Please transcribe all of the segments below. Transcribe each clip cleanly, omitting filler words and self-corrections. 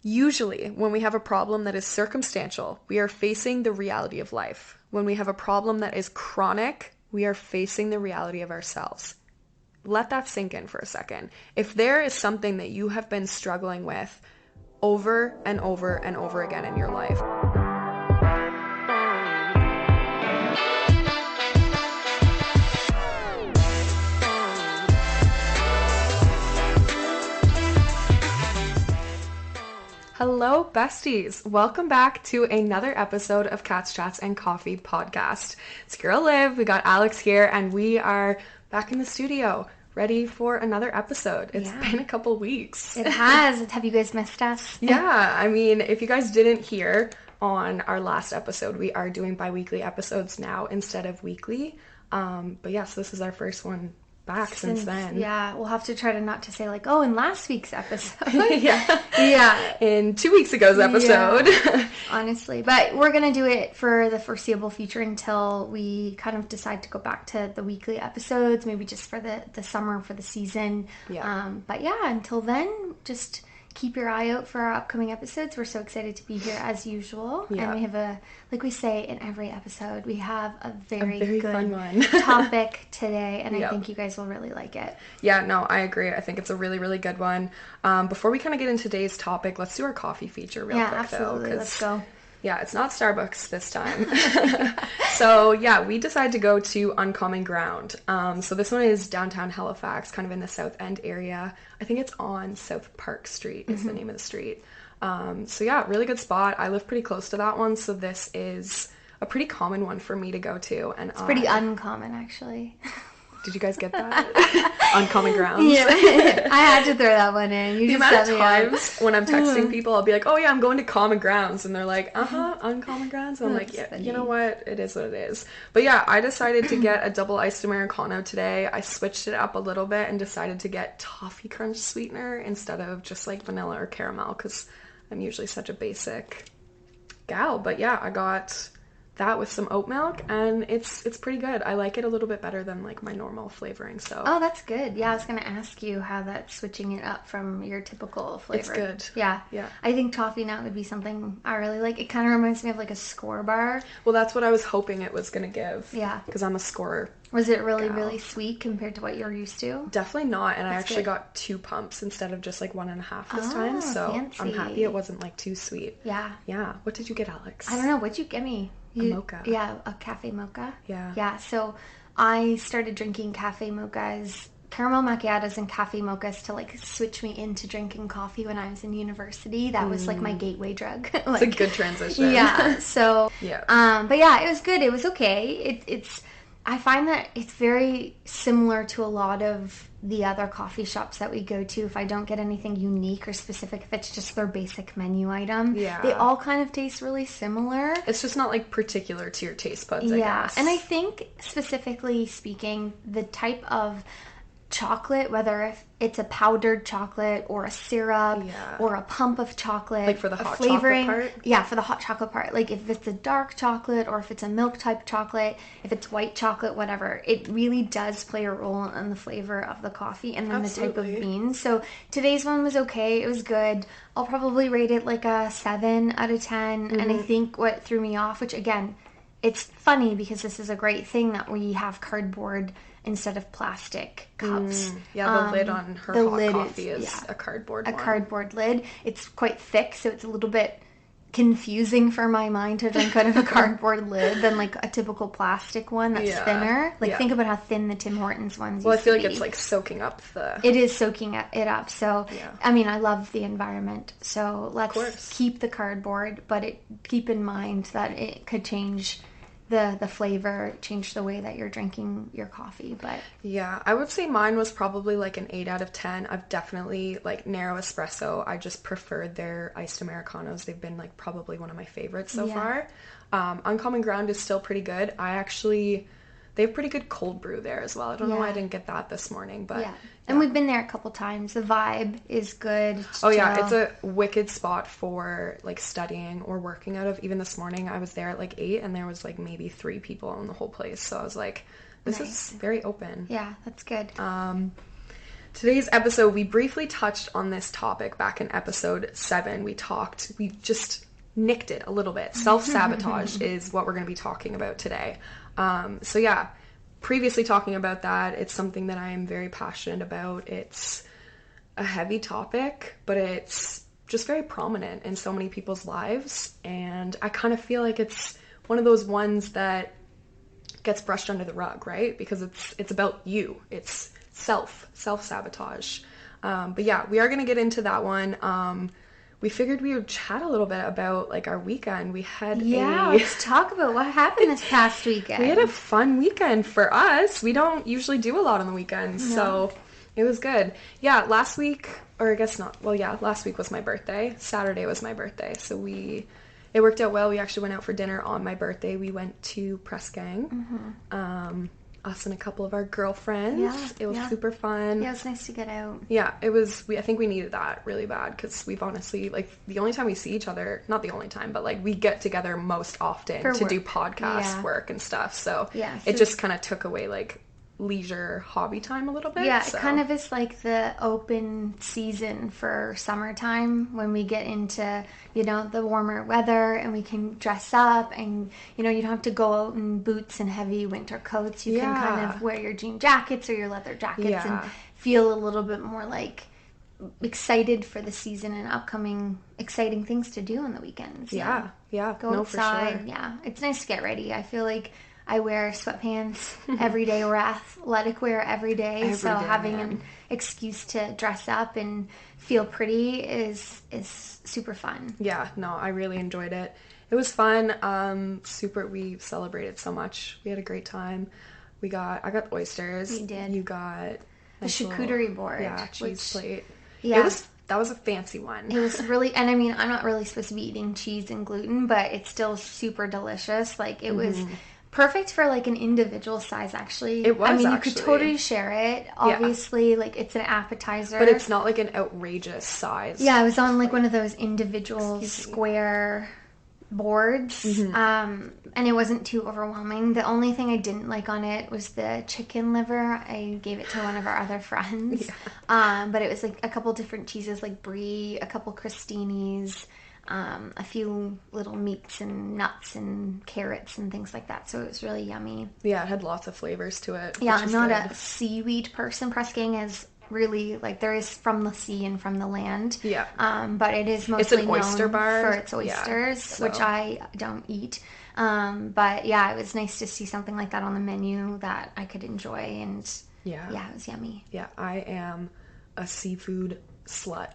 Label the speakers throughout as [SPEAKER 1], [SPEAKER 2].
[SPEAKER 1] Usually, when we have a problem that is circumstantial, we are facing the reality of life. When we have a problem that is chronic, we are facing the reality of ourselves. Let that sink in for a second. If there is something that you have been struggling with over and over and over again in your life, hello, besties. Welcome back to another episode of Cats, Chats, and Coffee podcast. It's girl Liv. We got Alex here, and we are back in the studio, ready for another episode. It's been a couple weeks.
[SPEAKER 2] It has. Have you guys missed us?
[SPEAKER 1] Yeah, I mean, if you guys didn't hear on our last episode, we are doing bi-weekly episodes now instead of weekly. But yes, this is our first one back since then.
[SPEAKER 2] Yeah, we'll have to try to not to say like, oh, in last week's episode.
[SPEAKER 1] Yeah. In 2 weeks ago's episode.
[SPEAKER 2] Yeah, honestly. But we're going to do it for the foreseeable future until we kind of decide to go back to the weekly episodes, maybe just for the summer, for the season.
[SPEAKER 1] Yeah.
[SPEAKER 2] But yeah, until then, just keep your eye out for our upcoming episodes. We're so excited to be here as usual.
[SPEAKER 1] Yeah.
[SPEAKER 2] And we have like we say in every episode, we have a very
[SPEAKER 1] good
[SPEAKER 2] fun
[SPEAKER 1] one.
[SPEAKER 2] topic today, and I think you guys will really like it.
[SPEAKER 1] Yeah, no, I agree. I think it's a really, really good one. Before we kind of get into today's topic, let's do our coffee feature real quick,
[SPEAKER 2] absolutely.
[SPEAKER 1] though.
[SPEAKER 2] Let's go.
[SPEAKER 1] Yeah, it's not Starbucks this time. So, yeah, we decided to go to Uncommon Ground. So this one is downtown Halifax, kind of in the South End area. I think it's on South Park Street is the name of the street. So, yeah, really good spot. I live pretty close to that one, so this is a pretty common one for me to go to. And
[SPEAKER 2] it's pretty uncommon, actually.
[SPEAKER 1] Did you guys get that? Uncommon Ground?
[SPEAKER 2] Yeah, I had to throw that one in.
[SPEAKER 1] The amount of times when I'm texting people, I'll be like, oh yeah, I'm going to Common Grounds. And they're like, Uncommon Grounds? And I'm like, yeah, funny. You know what? It is what it is. But yeah, I decided to get a double iced Americano today. I switched it up a little bit and decided to get toffee crunch sweetener instead of just like vanilla or caramel because I'm usually such a basic gal. But yeah, I got that with some oat milk, and it's pretty good. I like it a little bit better than like my normal flavoring. So
[SPEAKER 2] that's good. Yeah, I was gonna ask you how that's switching it up from your typical flavor.
[SPEAKER 1] It's good.
[SPEAKER 2] Yeah.
[SPEAKER 1] Yeah.
[SPEAKER 2] I think toffee nut would be something I really like. It kind of reminds me of like a score bar.
[SPEAKER 1] Well, that's what I was hoping it was gonna give.
[SPEAKER 2] Yeah.
[SPEAKER 1] Because I'm a scorer.
[SPEAKER 2] Was it really sweet compared to what you're used to?
[SPEAKER 1] Definitely not, and
[SPEAKER 2] That's
[SPEAKER 1] I actually
[SPEAKER 2] good.
[SPEAKER 1] got 2 pumps instead of just like 1.5 this time, so
[SPEAKER 2] fancy.
[SPEAKER 1] I'm happy it wasn't like too sweet.
[SPEAKER 2] Yeah.
[SPEAKER 1] Yeah. What did you get, Alex?
[SPEAKER 2] I don't know. What'd you get me?
[SPEAKER 1] A mocha.
[SPEAKER 2] Yeah, a cafe mocha.
[SPEAKER 1] Yeah.
[SPEAKER 2] Yeah, so I started drinking cafe mochas, caramel macchiatos and cafe mochas to like switch me into drinking coffee when I was in university. That was like my gateway drug.
[SPEAKER 1] It's a good transition.
[SPEAKER 2] Yeah. So
[SPEAKER 1] yeah.
[SPEAKER 2] But yeah, it was good. It was okay. It's I find that it's very similar to a lot of the other coffee shops that we go to. If I don't get anything unique or specific, if it's just their basic menu item, they all kind of taste really similar.
[SPEAKER 1] It's just not like particular to your taste buds, I guess.
[SPEAKER 2] And I think specifically speaking, the type of chocolate, whether if it's a powdered chocolate or a syrup or a pump of chocolate,
[SPEAKER 1] like for the hot
[SPEAKER 2] flavoring,
[SPEAKER 1] chocolate part?
[SPEAKER 2] Yeah, for the hot chocolate part. Like if it's a dark chocolate or if it's a milk type chocolate, if it's white chocolate, whatever, it really does play a role in the flavor of the coffee and then
[SPEAKER 1] Absolutely.
[SPEAKER 2] the type of beans. So today's one was okay. It was good. I'll probably rate it like a 7 out of 10. And I think what threw me off, which again, it's funny because this is a great thing that we have cardboard instead of plastic cups.
[SPEAKER 1] Yeah, the lid on her hot coffee is a cardboard one.
[SPEAKER 2] A cardboard lid. It's quite thick, so it's a little bit confusing for my mind to drink out of a cardboard lid than like a typical plastic one that's thinner. Like think about how thin the Tim Hortons ones
[SPEAKER 1] Well, I feel like
[SPEAKER 2] be.
[SPEAKER 1] it's like soaking up the...
[SPEAKER 2] It is soaking it up. So, I mean, I love the environment. So let's keep the cardboard, but keep in mind that it could change the flavor, change the way that you're drinking your coffee. But
[SPEAKER 1] yeah, I would say mine was probably like an 8 out of 10. I've definitely like narrow espresso. I just preferred their iced Americanos. They've been like probably one of my favorites so far. Uncommon Ground is still pretty good. They have pretty good cold brew there as well. I don't know why I didn't get that this morning, but
[SPEAKER 2] and we've been there a couple times. The vibe is good. It's
[SPEAKER 1] it's a wicked spot for like studying or working out of. Even this morning I was there at like 8 and there was like maybe 3 people in the whole place. So I was like, this is very open.
[SPEAKER 2] Yeah, that's good.
[SPEAKER 1] Today's episode, we briefly touched on this topic back in episode 7. We just nicked it a little bit. Self-sabotage is what we're going to be talking about today. So yeah, previously talking about that, it's something that I am very passionate about. It's a heavy topic, but it's just very prominent in so many people's lives. And I kind of feel like it's one of those ones that gets brushed under the rug, right? Because it's about you. It's self-sabotage. But yeah, we are going to get into that one. We figured we would chat a little bit about like our weekend.
[SPEAKER 2] Let's talk about what happened this past weekend.
[SPEAKER 1] We had a fun weekend for us. We don't usually do a lot on the weekends, so it was good. Yeah, last week, or I guess not. Well, yeah, last week was my birthday. Saturday was my birthday, so it worked out well. We actually went out for dinner on my birthday. We went to Press Gang. Us and a couple of our girlfriends. Yeah, it was super fun.
[SPEAKER 2] Yeah, it was nice to get out.
[SPEAKER 1] Yeah, it was. I think we needed that really bad because we've honestly, like, the only time we see each other, not the only time, but like we get together most often to do podcast work and stuff. So it just kind of took away like leisure hobby time a little bit.
[SPEAKER 2] Yeah, it kind of is like the open season for summertime when we get into, the warmer weather and we can dress up and, you don't have to go out in boots and heavy winter coats. You can kind of wear your jean jackets or your leather jackets and feel a little bit more like excited for the season and upcoming exciting things to do on the weekends.
[SPEAKER 1] Yeah.
[SPEAKER 2] Go outside. For sure. Yeah, it's nice to get ready. I feel like I wear sweatpants every day or athletic wear every day. Having an excuse to dress up and feel pretty is super fun.
[SPEAKER 1] Yeah, no, I really enjoyed it. It was fun. We celebrated so much. We had a great time. I got oysters.
[SPEAKER 2] We did.
[SPEAKER 1] You got
[SPEAKER 2] the charcuterie board.
[SPEAKER 1] Yeah, cheese plate. Yeah. That was a fancy one.
[SPEAKER 2] It was really, and I mean, I'm not really supposed to be eating cheese and gluten, but it's still super delicious. Like, it was perfect for like an individual size, actually.
[SPEAKER 1] It was.
[SPEAKER 2] You could totally share it. Obviously, like, it's an appetizer,
[SPEAKER 1] but it's not like an outrageous size.
[SPEAKER 2] Yeah, it was on like one of those individual square boards, and it wasn't too overwhelming. The only thing I didn't like on it was the chicken liver. I gave it to one of our other friends. But it was like a couple different cheeses, like brie, a couple crostinis, a few little meats and nuts and carrots and things like that. So it was really yummy.
[SPEAKER 1] Yeah, it had lots of flavors to it.
[SPEAKER 2] Yeah, I'm not a seaweed person. Press Gang is really, like, there is from the sea and from the land. Yeah. But it is mostly known for its oysters, which I don't eat. But yeah, it was nice to see something like that on the menu that I could enjoy, and it was yummy.
[SPEAKER 1] Yeah, I am a seafood slut.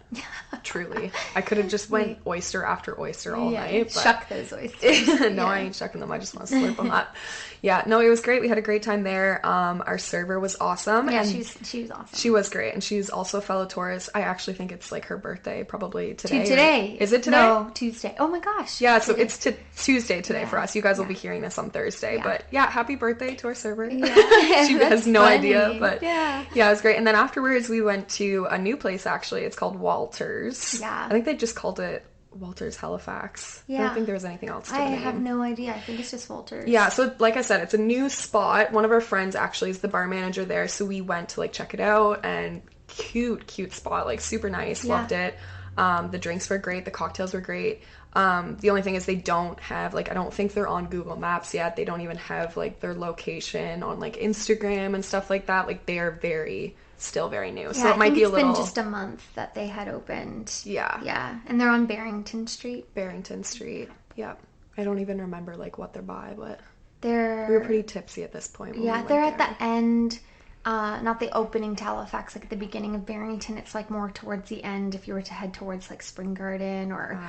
[SPEAKER 1] Truly. I could have just went oyster after oyster all night. But
[SPEAKER 2] shuck those oysters.
[SPEAKER 1] No, I ain't shucking them. I just want to slurp them up. Yeah, no, it was great. We had a great time there. Our server was awesome.
[SPEAKER 2] Yeah, she was awesome.
[SPEAKER 1] She was great, and she's also a fellow Taurus. I actually think it's like her birthday probably today.
[SPEAKER 2] Today.
[SPEAKER 1] Is it today?
[SPEAKER 2] No, Tuesday. Oh my gosh.
[SPEAKER 1] Yeah, so it's Tuesday today for us. You guys will be hearing this on Thursday. But yeah, happy birthday to our server. Yeah. She has no idea, but yeah, it was great. And then afterwards we went to a new place, actually. It's called Walters. Yeah. I think they just called it Walters Halifax. Yeah. I don't think there was anything else to the name.
[SPEAKER 2] I have no idea. I think it's just Walters.
[SPEAKER 1] Yeah, so like I said, it's a new spot. One of our friends actually is the bar manager there, so we went to like check it out, and cute spot, like super nice. Loved it. The drinks were great, the cocktails were great. The only thing is they don't have, like, I don't think they're on Google Maps yet. They don't even have like their location on like Instagram and stuff like that. Like, they are still very new. So it might be a little.
[SPEAKER 2] It's been just a month that they had opened.
[SPEAKER 1] Yeah.
[SPEAKER 2] Yeah. And they're on Barrington Street.
[SPEAKER 1] Yep. I don't even remember like what they're by, but we
[SPEAKER 2] were
[SPEAKER 1] pretty tipsy at this point.
[SPEAKER 2] Yeah, they're at the end. Not the opening to Halifax, like at the beginning of Barrington. It's like more towards the end if you were to head towards like Spring Garden or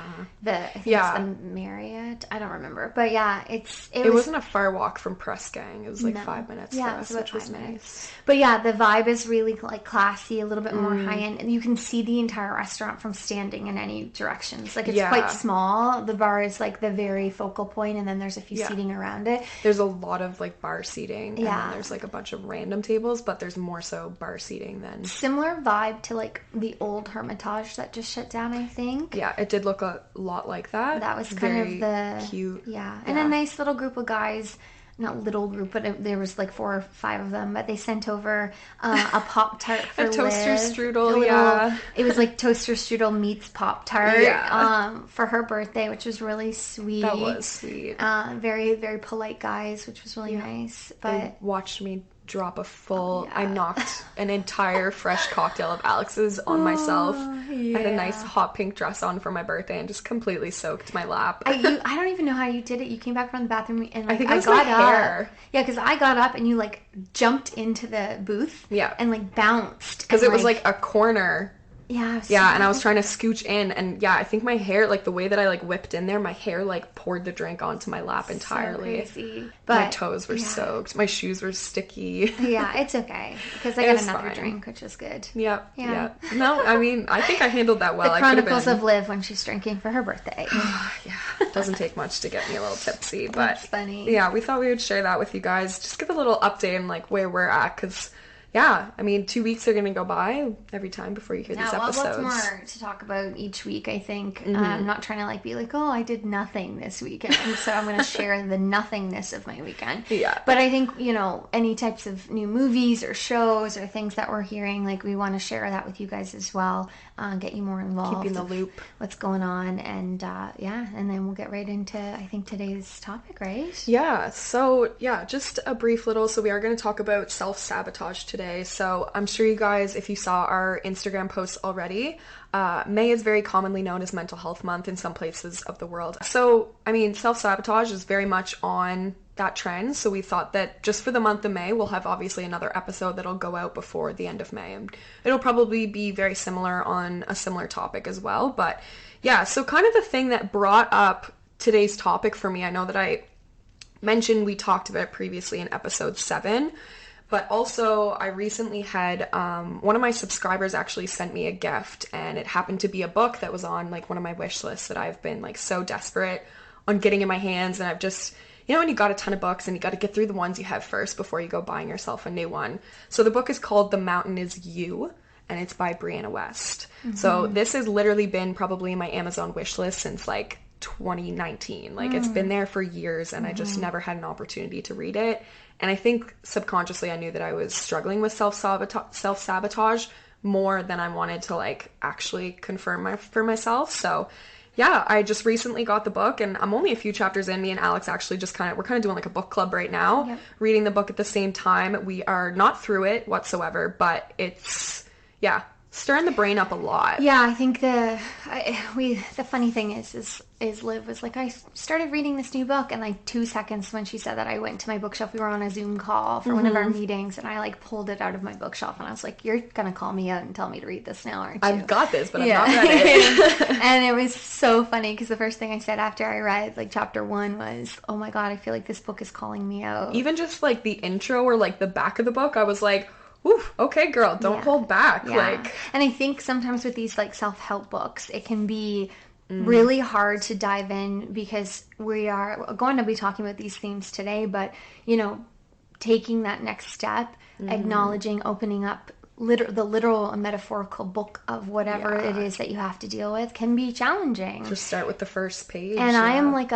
[SPEAKER 2] it's the Marriott. I don't remember. But yeah, it
[SPEAKER 1] wasn't a far walk from Press Gang. It was like 5 minutes for us, which was nice.
[SPEAKER 2] But yeah, the vibe is really like classy, a little bit more high end. And you can see the entire restaurant from standing in any directions. Like, it's quite small. The bar is like the very focal point, and then there's a few seating around it.
[SPEAKER 1] There's a lot of like bar seating, and then there's like a bunch of random tables, but there's more so bar seating than...
[SPEAKER 2] Similar vibe to like the old Hermitage that just shut down, I think.
[SPEAKER 1] Yeah, it did look a lot like that.
[SPEAKER 2] That was kind of the...
[SPEAKER 1] cute.
[SPEAKER 2] Yeah, and a nice little group of guys. not little group, but there was like 4 or 5 of them, but they sent over a Pop-Tart for
[SPEAKER 1] a toaster
[SPEAKER 2] Liv.
[SPEAKER 1] strudel,
[SPEAKER 2] It was like toaster strudel meets Pop-Tart for her birthday, which was really sweet.
[SPEAKER 1] That was sweet.
[SPEAKER 2] Very, very polite guys, which was really nice. But
[SPEAKER 1] they watched me drop a full... I knocked an entire fresh cocktail of Alex's on myself. I had a nice hot pink dress on for my birthday and just completely soaked my lap.
[SPEAKER 2] I don't even know how you did it. You came back from the bathroom and like,
[SPEAKER 1] I think it was my hair.
[SPEAKER 2] Yeah, because I got up and you like jumped into the booth and like bounced.
[SPEAKER 1] Because it was like a corner.
[SPEAKER 2] Yeah.
[SPEAKER 1] And I was trying to scooch in, and I think my hair, like the way that I like whipped in there, my hair like poured the drink onto my lap entirely.
[SPEAKER 2] So crazy.
[SPEAKER 1] But my toes were soaked. My shoes were sticky.
[SPEAKER 2] Yeah, it's okay because I got another drink, which is good.
[SPEAKER 1] Yep. No, I mean, I think I handled that well.
[SPEAKER 2] The Chronicles of Liv when she's drinking for her birthday.
[SPEAKER 1] Doesn't take much to get me a little tipsy, but
[SPEAKER 2] that's funny.
[SPEAKER 1] Yeah, we thought we would share that with you guys. Just give a little update on like where we're at, because I mean, 2 weeks are going to go by every time before you hear these episodes.
[SPEAKER 2] Lots more to talk about each week, I think. I'm not trying to like be like, oh, I did nothing this weekend, so I'm going to share the nothingness of my weekend.
[SPEAKER 1] Yeah.
[SPEAKER 2] But I think, any types of new movies or shows or things that we're hearing, like we want to share that with you guys as well. Get you more involved.
[SPEAKER 1] Keep you in the loop.
[SPEAKER 2] What's going on. And and then we'll get right into, I think, today's topic, right?
[SPEAKER 1] Yeah. So, just a brief little. So we are going to talk about self-sabotage today. So I'm sure you guys, if you saw our Instagram posts already, May is very commonly known as Mental Health Month in some places of the world. So, I mean, self-sabotage is very much on that trend. So we thought that just for the month of May, we'll have obviously another episode that'll go out before the end of May. And it'll probably be very similar on a similar topic as well. But so kind of the thing that brought up today's topic for me, I know that I mentioned we talked about it previously in episode 7. But also, I recently had, one of my subscribers actually sent me a gift, and it happened to be a book that was on, like, one of my wish lists that I've been, like, so desperate on getting in my hands, and I've just, when you got a ton of books, and you got to get through the ones you have first before you go buying yourself a new one. So the book is called The Mountain Is You, and it's by Brianna Wiest. So this has literally been probably my Amazon wish list since, like, 2019. Like, it's been there for years, and I just never had an opportunity to read it. And I think subconsciously I knew that I was struggling with self-sabotage more than I wanted to like actually confirm for myself. So I just recently got the book, and I'm only a few chapters in. Me and Alex actually just we're kind of doing like a book club right now, reading the book at the same time. We are not through it whatsoever, but it's, stirring the brain up a lot.
[SPEAKER 2] Yeah, I think the funny thing is Liv was like, I started reading this new book, and like 2 seconds when she said that, I went to my bookshelf. We were on a Zoom call for one of our meetings, and I like pulled it out of my bookshelf, and I was like, you're gonna call me out and tell me to read this now, aren't you?
[SPEAKER 1] I've got this, but I'm not read it.
[SPEAKER 2] And it was so funny because the first thing I said after I read like chapter 1 was, oh my god, I feel like this book is calling me out.
[SPEAKER 1] Even just like the intro or like the back of the book, I was like, ooh, okay, girl, don't hold back. Like,
[SPEAKER 2] and I think sometimes with these like self-help books, it can be really hard to dive in because we are going to be talking about these themes today, but taking that next step, acknowledging, opening up the literal and metaphorical book of whatever it is that you have to deal with can be challenging.
[SPEAKER 1] Just start with the first page.
[SPEAKER 2] And I am like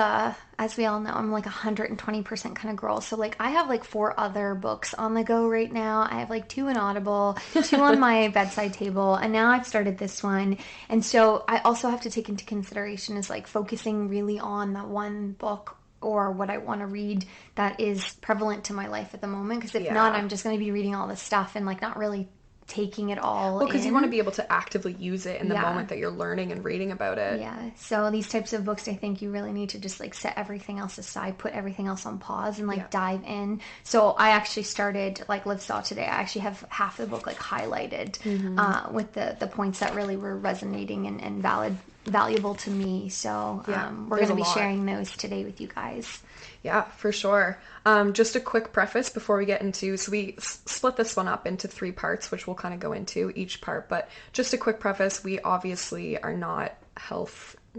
[SPEAKER 2] as we all know, I'm like 120% kind of girl. So like I have like 4 other books on the go right now. I have like 2 in Audible, 2 on my bedside table, and now I've started this one. And so I also have to take into consideration is like focusing really on the one book or what I want to read that is prevalent to my life at the moment. Because if not, I'm just going to be reading all this stuff and like not really taking it all
[SPEAKER 1] well, because you want to be able to actively use it in the moment that you're learning and reading about it.
[SPEAKER 2] So these types of books, I think you really need to just like set everything else aside, put everything else on pause, and like dive in. So I actually started, like Liv saw today, I actually have half the book like highlighted with the points that really were resonating and valuable to me. So we're going to be sharing those today with you guys.
[SPEAKER 1] Yeah, for sure. Just a quick preface before we get into, so we split this one up into 3 parts, which we'll kind of go into each part, but just a quick preface, we obviously are not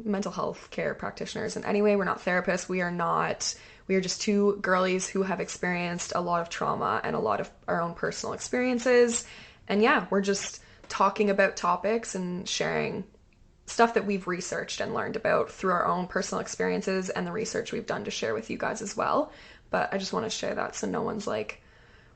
[SPEAKER 1] mental health care practitioners in any way. We're not therapists. We are just 2 girlies who have experienced a lot of trauma and a lot of our own personal experiences. And we're just talking about topics and sharing stuff that we've researched and learned about through our own personal experiences and the research we've done to share with you guys as well. But I just want to share that so no one's like,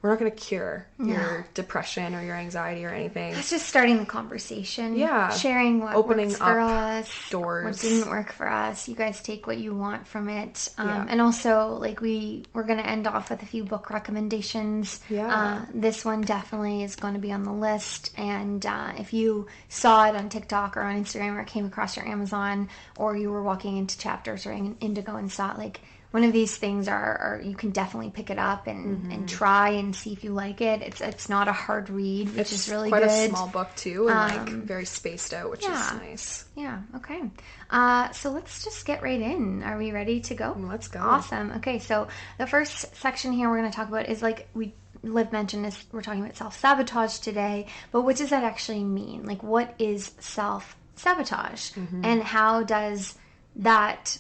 [SPEAKER 1] we're not going to cure your depression or your anxiety or anything.
[SPEAKER 2] It's just starting the conversation.
[SPEAKER 1] Yeah.
[SPEAKER 2] Sharing what
[SPEAKER 1] Opening
[SPEAKER 2] works for
[SPEAKER 1] up
[SPEAKER 2] us.
[SPEAKER 1] doors.
[SPEAKER 2] What didn't work for us. You guys take what you want from it. And also, like, we're going to end off with a few book recommendations.
[SPEAKER 1] Yeah.
[SPEAKER 2] This one definitely is going to be on the list. And if you saw it on TikTok or on Instagram or it came across your Amazon, or you were walking into Chapters or Indigo and saw it, like, one of these things are you can definitely pick it up and try and see if you like it. It's not a hard read, which is really good.
[SPEAKER 1] It's quite a small book too, and like very spaced out, which is nice.
[SPEAKER 2] Yeah. Okay. So let's just get right in. Are we ready to go?
[SPEAKER 1] Let's go.
[SPEAKER 2] Awesome. Okay. So the first section here we're going to talk about is, like Liv mentioned, is we're talking about self-sabotage today. But what does that actually mean? Like, what is self-sabotage, and how does that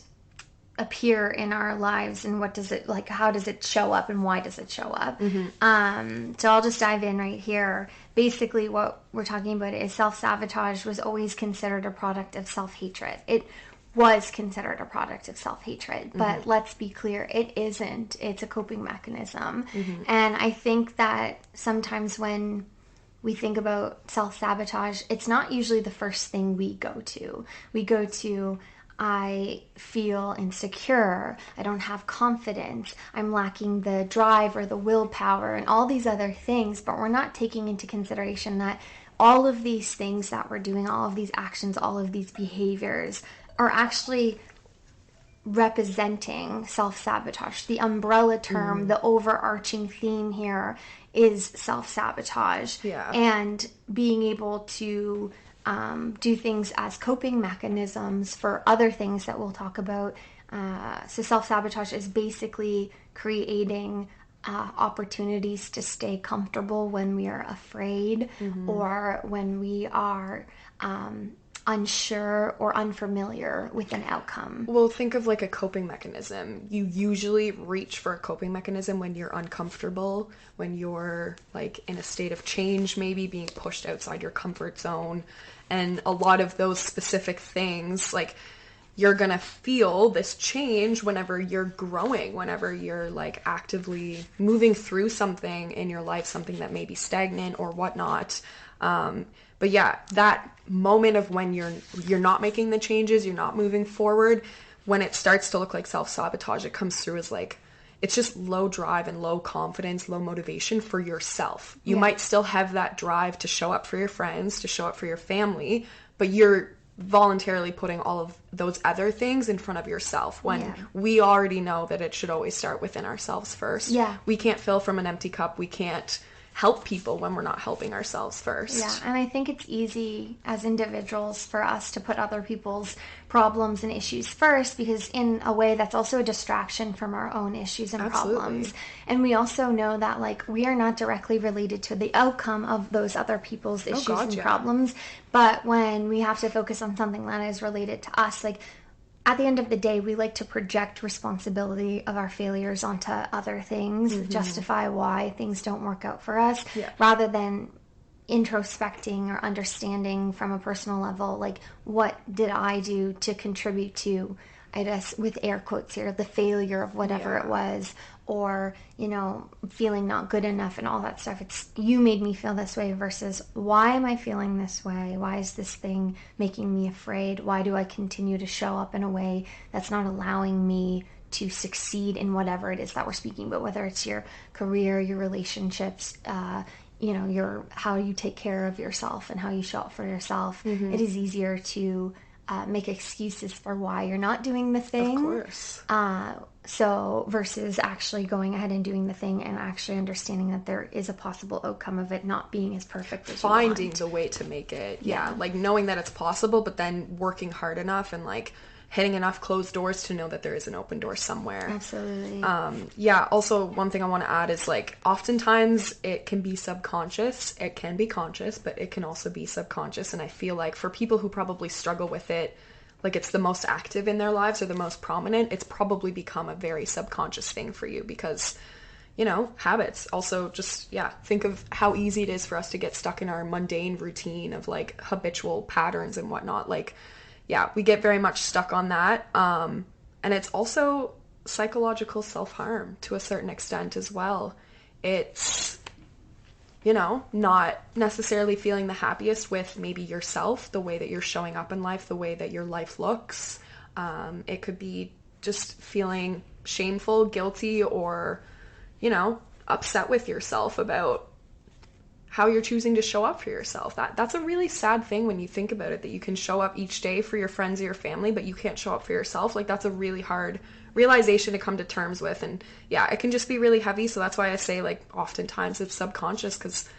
[SPEAKER 2] appear in our lives, and what does it, like, how does it show up, and why does it show up? So I'll just dive in right here. Basically what we're talking about is self-sabotage was always considered a product of self-hatred. It was considered a product of self-hatred, but let's be clear, it isn't. It's a coping mechanism. And I think that sometimes when we think about self-sabotage, it's not usually the first thing we go to. We go to, I feel insecure, I don't have confidence, I'm lacking the drive or the willpower and all these other things, but we're not taking into consideration that all of these things that we're doing, all of these actions, all of these behaviors are actually representing self-sabotage. The umbrella term, the overarching theme here is self-sabotage. And being able to do things as coping mechanisms for other things that we'll talk about. So self-sabotage is basically creating opportunities to stay comfortable when we are afraid or when we are unsure or unfamiliar with an outcome.
[SPEAKER 1] Well, think of like a coping mechanism. You usually reach for a coping mechanism when you're uncomfortable, when you're like in a state of change, maybe being pushed outside your comfort zone. And a lot of those specific things, like, you're gonna feel this change whenever you're growing, whenever you're like actively moving through something in your life, something that may be stagnant or whatnot. But yeah, that moment of when you're not making the changes, you're not moving forward, when it starts to look like self-sabotage, it comes through as like, it's just low drive and low confidence, low motivation for yourself. You might still have that drive to show up for your friends, to show up for your family, but you're voluntarily putting all of those other things in front of yourself, when we already know that it should always start within ourselves first. We can't fill from an empty cup. We can't help people when we're not helping ourselves first.
[SPEAKER 2] And I think it's easy as individuals for us to put other people's problems and issues first, because in a way that's also a distraction from our own issues and problems. And we also know that, like, we are not directly related to the outcome of those other people's issues and problems, but when we have to focus on something that is related to us, like, at the end of the day, we like to project responsibility of our failures onto other things, justify why things don't work out for us, rather than introspecting or understanding from a personal level, like, what did I do to contribute to, I guess, with air quotes here, the failure of whatever it was, or, you know, feeling not good enough and all that stuff. It's, you made me feel this way versus, why am I feeling this way? Why is this thing making me afraid? Why do I continue to show up in a way that's not allowing me to succeed in whatever it is that we're speaking about, whether it's your career, your relationships, you know, your, how you take care of yourself and how you show up for yourself. It is easier to make excuses for why you're not doing the thing.
[SPEAKER 1] Of course.
[SPEAKER 2] So versus actually going ahead and doing the thing and actually understanding that there is a possible outcome of it not being as perfect as
[SPEAKER 1] finding
[SPEAKER 2] you want.
[SPEAKER 1] the way to make it. Like knowing that it's possible, but then working hard enough and like hitting enough closed doors to know that there is an open door somewhere.
[SPEAKER 2] Absolutely.
[SPEAKER 1] Also one thing I want to add is, like, oftentimes it can be subconscious. It can be conscious, but it can also be subconscious. And I feel like for people who probably struggle with it, like it's the most active in their lives or the most prominent, it's probably become a very subconscious thing for you because, you know, habits. Also just, think of how easy it is for us to get stuck in our mundane routine of like habitual patterns and whatnot. Like, we get very much stuck on that. And it's also psychological self-harm to a certain extent as well. It's, you know, not necessarily feeling the happiest with maybe yourself, the way that you're showing up in life, the way that your life looks. It could be just feeling shameful, guilty, or, you know, upset with yourself about how you're choosing to show up for yourself. That's a really sad thing when you think about it, that you can show up each day for your friends or your family, but you can't show up for yourself. Like, that's a really hard realization to come to terms with. And yeah, it can just be really heavy. So that's why I say, like, oftentimes it's subconscious, because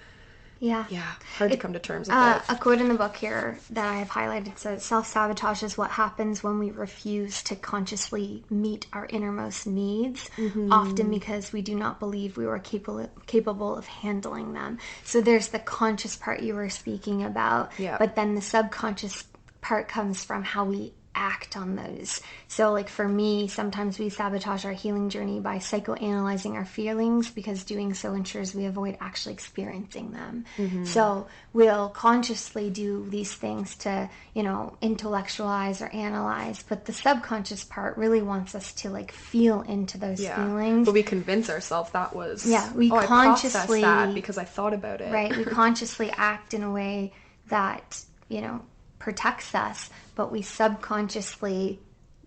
[SPEAKER 1] hard to come to terms with it.
[SPEAKER 2] A quote in the book here that I have highlighted says, self-sabotage is what happens when we refuse to consciously meet our innermost needs, often because we do not believe we were capable of handling them. So there's the conscious part you were speaking about, but then the subconscious part comes from how we act on those. So like for me, sometimes we sabotage our healing journey by psychoanalyzing our feelings, because doing so ensures we avoid actually experiencing them. So we'll consciously do these things to, you know, intellectualize or analyze, but the subconscious part really wants us to like feel into those feelings.
[SPEAKER 1] But we convince ourselves that was,
[SPEAKER 2] we consciously,
[SPEAKER 1] I processed that because I thought about it.
[SPEAKER 2] Right, we consciously act in a way that, you know, protects us, but we subconsciously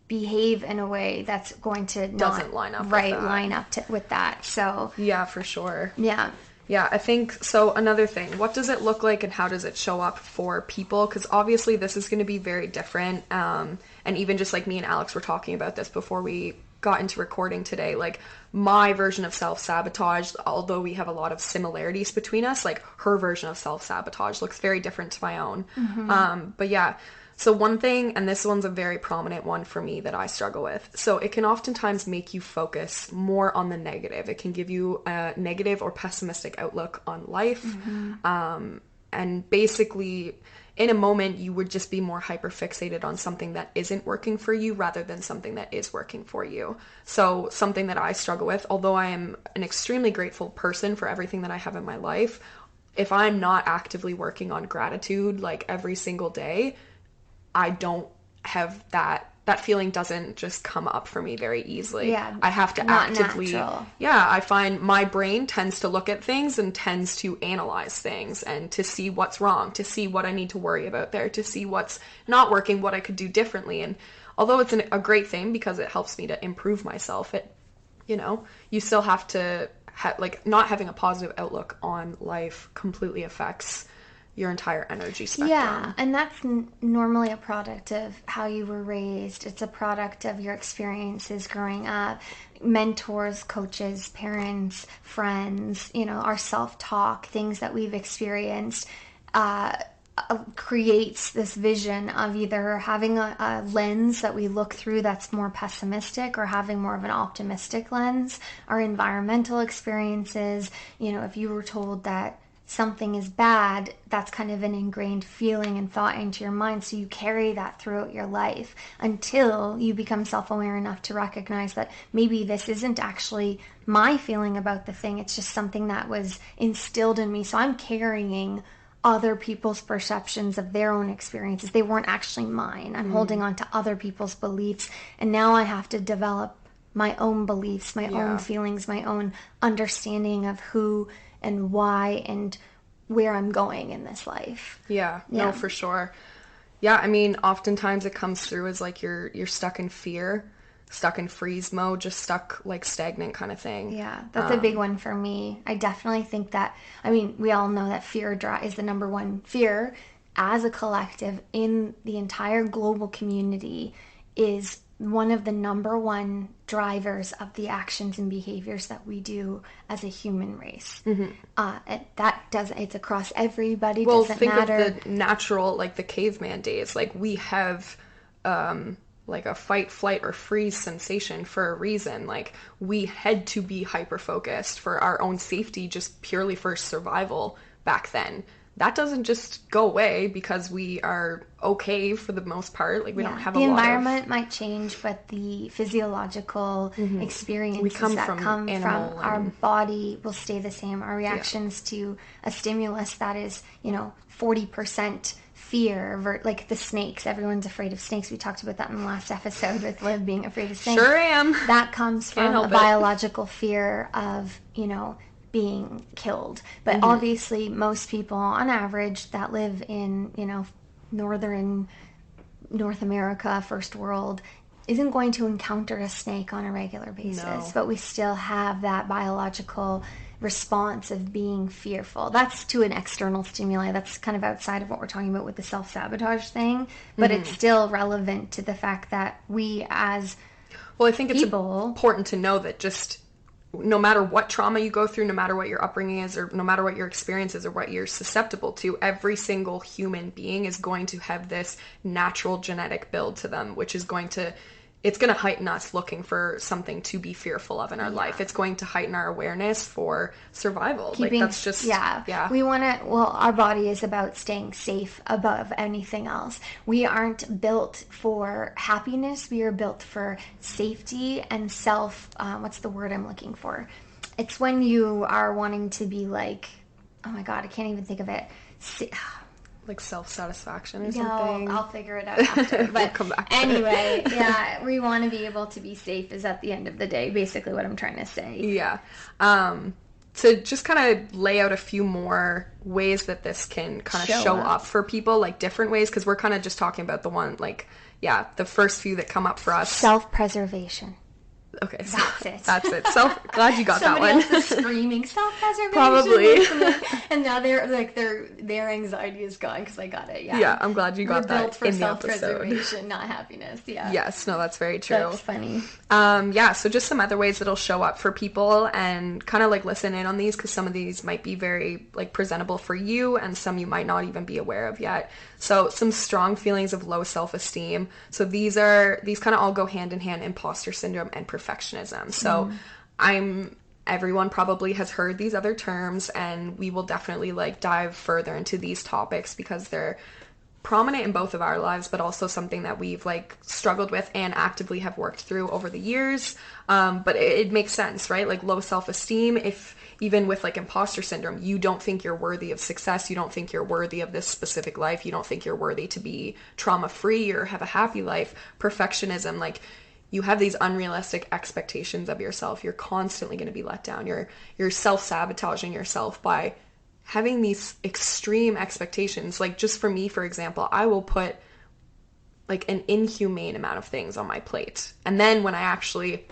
[SPEAKER 2] behave in a way that's going to
[SPEAKER 1] doesn't line up
[SPEAKER 2] with that. So
[SPEAKER 1] yeah, for sure.
[SPEAKER 2] Yeah,
[SPEAKER 1] I think so. Another thing, what does it look like and how does it show up for people? Because obviously this is going to be very different, and even just like me and Alex were talking about this before we got into recording today, like my version of self-sabotage, although we have a lot of similarities between us, like her version of self-sabotage looks very different to my own. But yeah, so one thing, and this one's a very prominent one for me that I struggle with, so it can oftentimes make you focus more on the negative. It can give you a negative or pessimistic outlook on life. And basically, in a moment, you would just be more hyper-fixated on something that isn't working for you rather than something that is working for you. So something that I struggle with, although I am an extremely grateful person for everything that I have in my life, if I'm not actively working on gratitude, like every single day, I don't have that feeling doesn't just come up for me very easily. I have to actively, I find my brain tends to look at things and tends to analyze things and to see what's wrong, to see what I need to worry about there, to see what's not working, what I could do differently. And although it's a great thing because it helps me to improve myself, it, you know, you still have to like not having a positive outlook on life completely affects your entire energy spectrum.
[SPEAKER 2] Yeah, and that's normally a product of how you were raised. It's a product of your experiences growing up, mentors, coaches, parents, friends, you know, our self-talk, things that we've experienced, creates this vision of either having a lens that we look through that's more pessimistic or having more of an optimistic lens. Our environmental experiences, you know, if you were told that something is bad, that's kind of an ingrained feeling and thought into your mind, so you carry that throughout your life until you become self-aware enough to recognize that maybe this isn't actually my feeling about the thing, it's just something that was instilled in me, so I'm carrying other people's perceptions of their own experiences. They weren't actually mine. I'm holding on to other people's beliefs, and now I have to develop my own beliefs, my own feelings, my own understanding of who and why and where I'm going in this life.
[SPEAKER 1] No, for sure. I mean, oftentimes it comes through as like you're stuck in fear, stuck in freeze mode, just stuck like stagnant kind of thing.
[SPEAKER 2] That's a big one for me. I definitely think that, I mean, we all know that fear is the number one fear as a collective in the entire global community is one of the number one drivers of the actions and behaviors that we do as a human race. It's across everybody.
[SPEAKER 1] Well,
[SPEAKER 2] doesn't
[SPEAKER 1] think
[SPEAKER 2] matter.
[SPEAKER 1] of the natural, like the caveman days. Like we have, like a fight, flight, or freeze sensation for a reason. Like we had to be hyper focused for our own safety, just purely for survival back then. That doesn't just go away because we are okay for the most part. Like we don't have a lot of...
[SPEAKER 2] The environment might change, but the physiological experiences come from our body will stay the same. Our reactions to a stimulus that is, 40% fear, like the snakes. Everyone's afraid of snakes. We talked about that in the last episode with Liv being afraid of snakes.
[SPEAKER 1] Sure am.
[SPEAKER 2] That comes from a biological fear of, being killed. But obviously most people on average that live in, northern North America, first world, isn't going to encounter a snake on a regular basis. No. But we still have that biological response of being fearful. That's to an external stimuli. That's kind of outside of what we're talking about with the self-sabotage thing. But it's still relevant to the fact that we as
[SPEAKER 1] I think it's important to know that just no matter what trauma you go through, no matter what your upbringing is, or no matter what your experience is or what you're susceptible to, every single human being is going to have this natural genetic build to them, which is it's going to heighten us looking for something to be fearful of in our life. It's going to heighten our awareness for survival. That's just... Yeah.
[SPEAKER 2] We want to... Well, our body is about staying safe above anything else. We aren't built for happiness. We are built for safety and what's the word I'm looking for? It's when you are wanting to be like... Oh my God, I can't even think of it.
[SPEAKER 1] Like self-satisfaction or something.
[SPEAKER 2] No, I'll figure it out after. But
[SPEAKER 1] we'll come back
[SPEAKER 2] anyway, we want to be able to be safe is at the end of the day, basically what I'm trying to say.
[SPEAKER 1] Yeah. To just kind of lay out a few more ways that this can kind of show up for people, like different ways, because we're kind of just talking about the one, the first few that come up for us.
[SPEAKER 2] Self-preservation.
[SPEAKER 1] Okay, so
[SPEAKER 2] that's it.
[SPEAKER 1] Glad you got that one.
[SPEAKER 2] Somebody else is screaming self-preservation.
[SPEAKER 1] Probably.
[SPEAKER 2] And now their anxiety is gone because I got it.
[SPEAKER 1] Yeah, I'm glad you got that
[SPEAKER 2] built for
[SPEAKER 1] in the episode.
[SPEAKER 2] Self-preservation, not happiness. Yeah.
[SPEAKER 1] Yes, no, that's very true.
[SPEAKER 2] That's funny.
[SPEAKER 1] So just some other ways that'll show up for people, and kind of listen in on these because some of these might be very presentable for you, and some you might not even be aware of yet. So some strong feelings of low self-esteem. So these kind of all go hand in hand: imposter syndrome and perfectionism. So everyone probably has heard these other terms, and we will definitely dive further into these topics because they're prominent in both of our lives, but also something that we've struggled with and actively have worked through over the years. But it makes sense, right? Low self-esteem, if even with imposter syndrome, you don't think you're worthy of success, you don't think you're worthy of this specific life, you don't think you're worthy to be trauma-free or have a happy life. Perfectionism, you have these unrealistic expectations of yourself. You're constantly going to be let down. You're self-sabotaging yourself by having these extreme expectations. Just for me, for example, I will put an inhumane amount of things on my plate. And then when I actually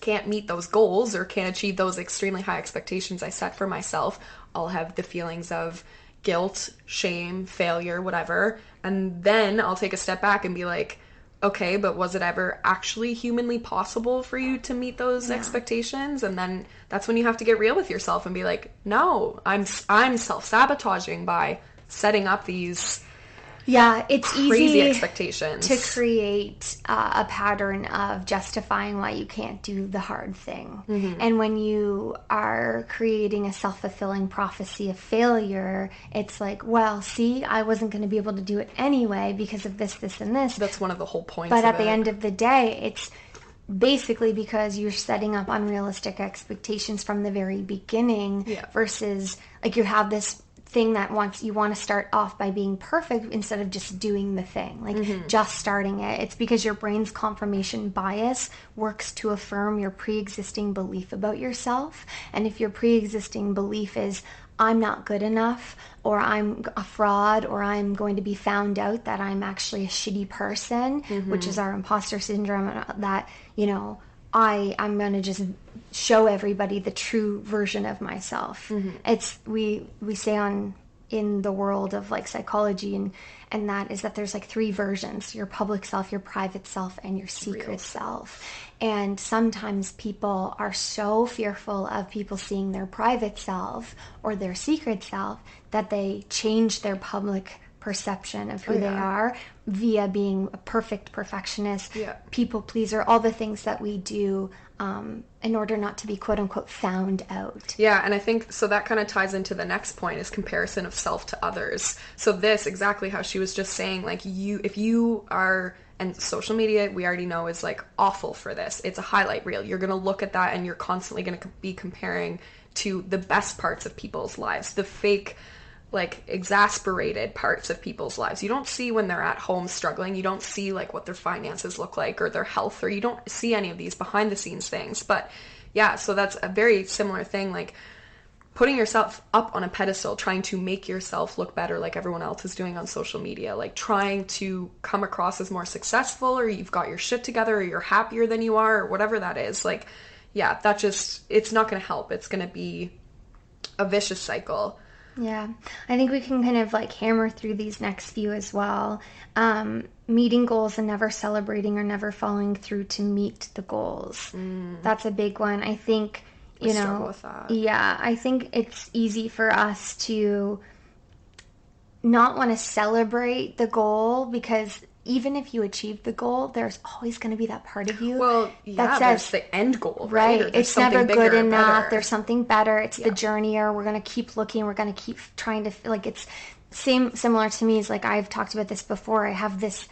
[SPEAKER 1] can't meet those goals or can't achieve those extremely high expectations I set for myself, I'll have the feelings of guilt, shame, failure, whatever. And then I'll take a step back and be okay, but was it ever actually humanly possible for you to meet those expectations? And then that's when you have to get real with yourself and be no, I'm self-sabotaging by setting up these
[SPEAKER 2] it's
[SPEAKER 1] crazy
[SPEAKER 2] easy
[SPEAKER 1] expectations
[SPEAKER 2] to create a pattern of justifying why you can't do the hard thing. And when you are creating a self-fulfilling prophecy of failure, it's well, see, I wasn't going to be able to do it anyway because of this, this, and this.
[SPEAKER 1] That's one of the whole points
[SPEAKER 2] But at the end of the day, it's basically because you're setting up unrealistic expectations from the very beginning versus you have this thing that you want to start off by being perfect instead of just doing the thing, just starting it. It's because your brain's confirmation bias works to affirm your pre-existing belief about yourself. And if your pre-existing belief is, I'm not good enough, or I'm a fraud, or I'm going to be found out that I'm actually a shitty person, which is our imposter syndrome, that, I'm going to just show everybody the true version of myself. It's, we say in the world of psychology and that is that there's 3 versions: your public self, your private self, and your secret self. And sometimes people are so fearful of people seeing their private self or their secret self that they change their public perception of who they are via being a perfect perfectionist, people pleaser, all the things that we do in order not to be quote unquote found out.
[SPEAKER 1] Yeah, and I think so that kind of ties into the next point, is comparison of self to others. So this, exactly how she was just saying, if you are, and social media, we already know, is awful for this. It's a highlight reel. You're going to look at that and you're constantly going to be comparing to the best parts of people's lives, the fake like exasperated parts of people's lives. You don't see when they're at home struggling. You don't see like what their finances look like or their health, or you don't see any of these behind the scenes things. But yeah, so that's a very similar thing, like putting yourself up on a pedestal, trying to make yourself look better like everyone else is doing on social media, like trying to come across as more successful, or you've got your shit together, or you're happier than you are, or whatever that is. Like, yeah, that just, it's not going to help. It's going to be a vicious cycle.
[SPEAKER 2] Yeah, I think we can kind of like hammer through these next few as well. Meeting goals and never celebrating or never following through to meet the goals. That's a big one. I think, you know, with that. Yeah, I think it's easy for us to not want to celebrate the goal, because even if you achieve the goal, there's always going to be that part of you
[SPEAKER 1] that says, there's the end goal,
[SPEAKER 2] right? It's never good enough.
[SPEAKER 1] Better.
[SPEAKER 2] There's something better. It's the journey, or we're going to keep looking. We're going to keep trying to, like, it's similar to me. Is like, I've talked about this before. I have this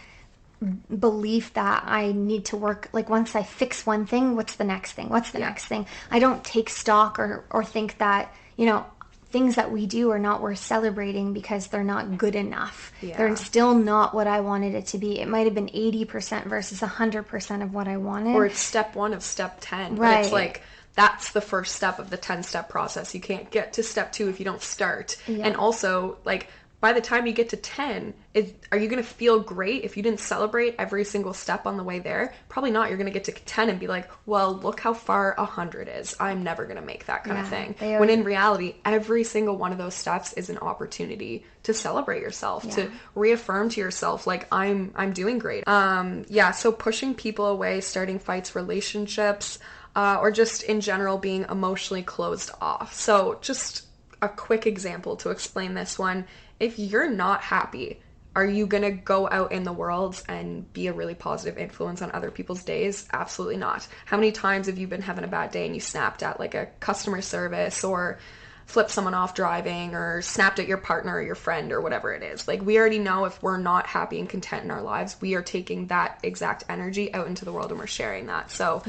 [SPEAKER 2] belief that I need to work, like, once I fix one thing, what's the next thing? What's the next thing? I don't take stock or think that, you know, things that we do are not worth celebrating because they're not good enough. They're still not what I wanted it to be. It might have been 80% versus 100% of what I wanted.
[SPEAKER 1] Or it's step 1 of step 10.
[SPEAKER 2] Right.
[SPEAKER 1] But it's like, that's the first step of the 10-step process. You can't get to step 2 if you don't start. And also, like, by the time you get to 10, are you going to feel great if you didn't celebrate every single step on the way there? Probably not. You're going to get to 10 and be like, well, look how far 100 is. I'm never going to make that kind of thing. When in reality, every single one of those steps is an opportunity to celebrate yourself, to reaffirm to yourself, like, I'm doing great. So pushing people away, starting fights, relationships, or just in general being emotionally closed off. So just a quick example to explain this one. If you're not happy, are you going to go out in the world and be a really positive influence on other people's days? Absolutely not. How many times have you been having a bad day and you snapped at like a customer service, or flipped someone off driving, or snapped at your partner or your friend or whatever it is? Like, we already know if we're not happy and content in our lives, we are taking that exact energy out into the world and we're sharing that. So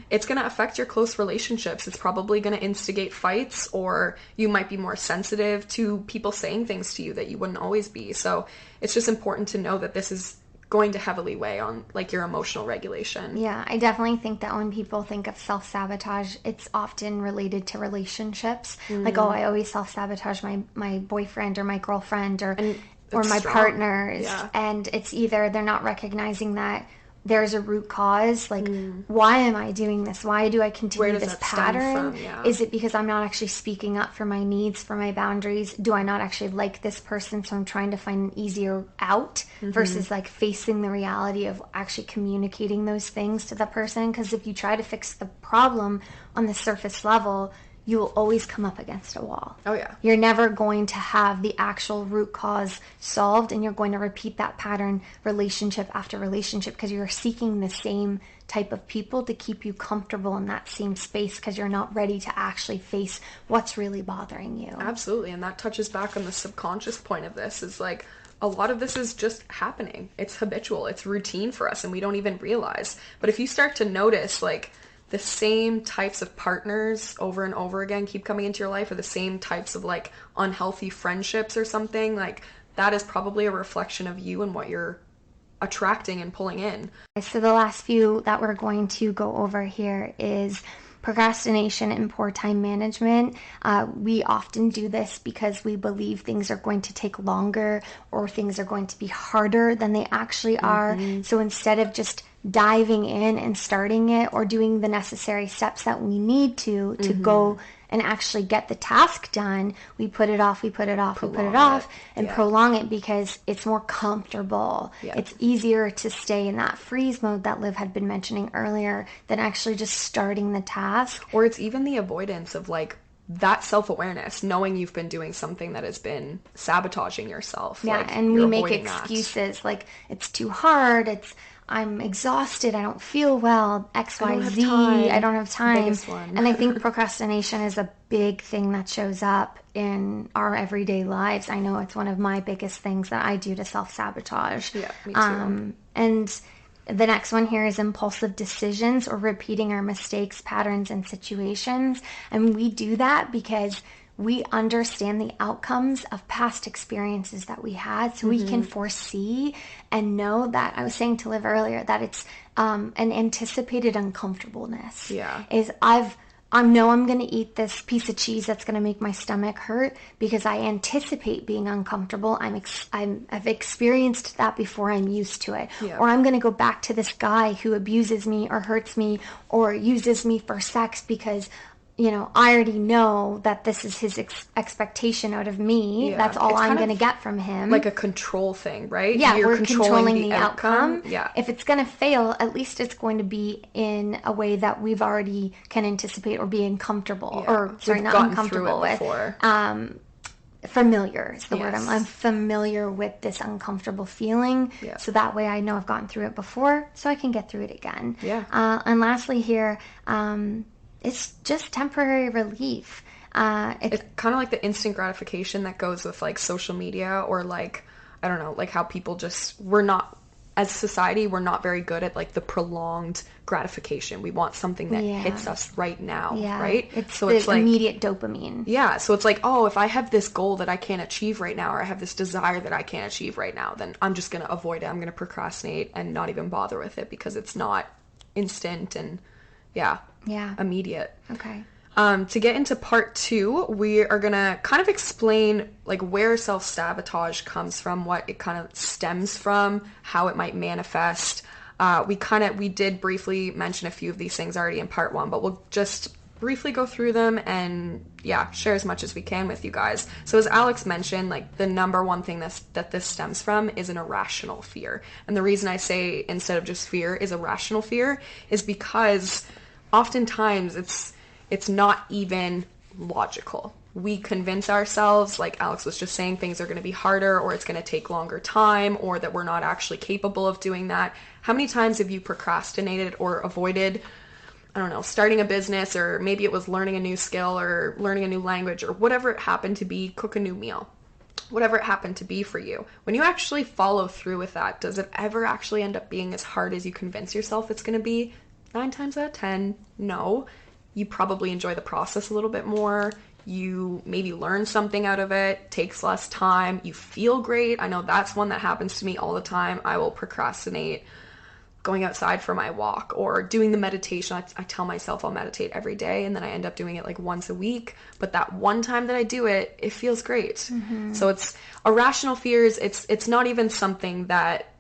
[SPEAKER 1] it's going to affect your close relationships. It's probably going to instigate fights, or you might be more sensitive to people saying things to you that you wouldn't always be. So it's just important to know that this is going to heavily weigh on like your emotional regulation. Yeah, I definitely think that when people think of self-sabotage, it's often related to relationships. Like, oh, I always self-sabotage my boyfriend or my girlfriend or my partners. And it's either they're not recognizing that there's a root cause, like, why am I doing this? Why do I continue this pattern? Is it because I'm not actually speaking up for my needs, for my boundaries? Do I not actually like this person, so I'm trying to find an easier out versus like facing the reality of actually communicating those things to the person? Because if you try to fix the problem on the surface level, you will always come up against a wall. Oh, yeah. You're never going to have the actual root cause solved, and you're going to repeat that pattern relationship after relationship because you're seeking the same type of people to keep you comfortable in that same space because you're not ready to actually face what's really bothering you. Absolutely, and that touches back on the subconscious point of this, is like, a lot of this is just happening. It's habitual. It's routine for us, and we don't even realize. But if you start to notice, like, the same types of partners over and over again keep coming into your life, or the same types of like unhealthy friendships or something, like, that is probably a reflection of you and what you're attracting and pulling in. So the last few that we're going to go over here is procrastination and poor time management. We often do this because we believe things are going to take longer or things are going to be harder than they actually are. So instead of just diving in and starting it or doing the necessary steps that we need to go and actually get the task done, we put it off, and prolong it because it's more comfortable. It's easier to stay in that freeze mode that Liv had been mentioning earlier than actually just starting the task. Or it's even the avoidance of like that self-awareness, knowing you've been doing something that has been sabotaging yourself. And we make excuses like, it's too hard, I'm exhausted, I don't feel well, XYZ, I don't have time. Biggest one. And I think procrastination is a big thing that shows up in our everyday lives. I know it's one of my biggest things that I do to self-sabotage. Yeah, me too. And the next one here is impulsive decisions, or repeating our mistakes, patterns, and situations. And we do that because
[SPEAKER 2] we understand the outcomes of past experiences that we had, so we can foresee and know that. I was saying to Liv earlier that it's an anticipated uncomfortableness.
[SPEAKER 1] Yeah.
[SPEAKER 2] I know I'm going to eat this piece of cheese that's going to make my stomach hurt because I anticipate being uncomfortable. I've experienced that before. I'm used to it.
[SPEAKER 1] Yeah.
[SPEAKER 2] Or I'm going to go back to this guy who abuses me or hurts me or uses me for sex because, you know, I already know that this is his expectation out of me.
[SPEAKER 1] Yeah.
[SPEAKER 2] That's all
[SPEAKER 1] It's
[SPEAKER 2] I'm
[SPEAKER 1] kind
[SPEAKER 2] going to
[SPEAKER 1] of
[SPEAKER 2] get from him.
[SPEAKER 1] like a control thing, right?
[SPEAKER 2] Yeah,
[SPEAKER 1] You're
[SPEAKER 2] we're controlling the outcome.
[SPEAKER 1] Yeah.
[SPEAKER 2] If it's going to fail, at least it's going to be in a way that we've already can anticipate or be uncomfortable.
[SPEAKER 1] Yeah.
[SPEAKER 2] Or, sorry,
[SPEAKER 1] We've
[SPEAKER 2] not
[SPEAKER 1] gotten
[SPEAKER 2] uncomfortable
[SPEAKER 1] through it
[SPEAKER 2] with.
[SPEAKER 1] before.
[SPEAKER 2] Familiar is the word.
[SPEAKER 1] Yes.
[SPEAKER 2] I'm familiar with this uncomfortable feeling.
[SPEAKER 1] Yeah.
[SPEAKER 2] So that way I know I've gotten through it before, so I can get through it again.
[SPEAKER 1] Yeah.
[SPEAKER 2] And lastly here, it's just temporary relief.
[SPEAKER 1] It's kind of like the instant gratification that goes with like social media or like, I don't know, like how people just, as society, we're not very good at like the prolonged gratification. We want something that hits us right now, right?
[SPEAKER 2] It's
[SPEAKER 1] it's like
[SPEAKER 2] immediate dopamine.
[SPEAKER 1] Yeah, so it's like, oh, if I have this goal that I can't achieve right now, or I have this desire that I can't achieve right now, then I'm just going to avoid it. I'm going to procrastinate and not even bother with it because it's not instant and immediate.
[SPEAKER 2] Okay.
[SPEAKER 1] To get into part 2, we are gonna kind of explain like where self-sabotage comes from, what it kind of stems from, how it might manifest. We did briefly mention a few of these things already in part 1, but we'll just briefly go through them and share as much as we can with you guys. So as Alex mentioned, like the number one thing that this stems from is an irrational fear. And the reason I say instead of just fear is irrational fear is because oftentimes it's not even logical. We convince ourselves, like Alex was just saying, things are going to be harder or it's going to take longer time or that we're not actually capable of doing that. How many times have you procrastinated or avoided, I don't know, starting a business, or maybe it was learning a new skill or learning a new language or whatever it happened to be, cook a new meal, whatever it happened to be for you. When you actually follow through with that, does it ever actually end up being as hard as you convince yourself it's going to be? 9 times out of 10, no. You probably enjoy the process a little bit more. You maybe learn something out of it, takes less time, you feel great. I know that's one that happens to me all the time. I will procrastinate going outside for my walk or doing the meditation. I tell myself I'll meditate every day and then I end up doing it like once a week. But that one time that I do it, it feels great. Mm-hmm. So it's irrational fears. It's not even something that,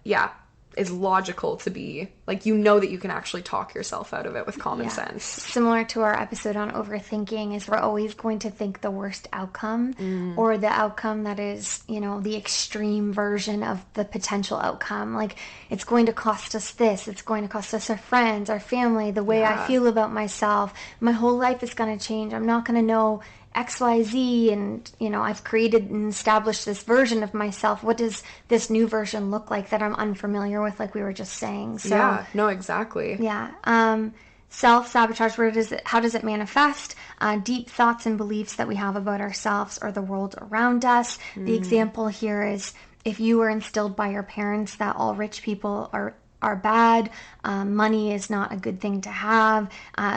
[SPEAKER 1] is logical to be like, you know, that you can actually talk yourself out of it with common sense.
[SPEAKER 2] Similar to our episode on overthinking, is we're always going to think the worst outcome or the outcome that is, you know, the extreme version of the potential outcome. Like, it's going to cost us this, it's going to cost us our friends, our family, the way I feel about myself, my whole life is going to change, I'm not going to know XYZ, and, you know, I've created and established this version of myself. What does this new version look like that I'm unfamiliar with, like we were just saying? So,
[SPEAKER 1] yeah, no, exactly.
[SPEAKER 2] Yeah. Self-sabotage, how does it manifest? Deep thoughts and beliefs that we have about ourselves or the world around us. The example here is if you were instilled by your parents that all rich people are bad, money is not a good thing to have,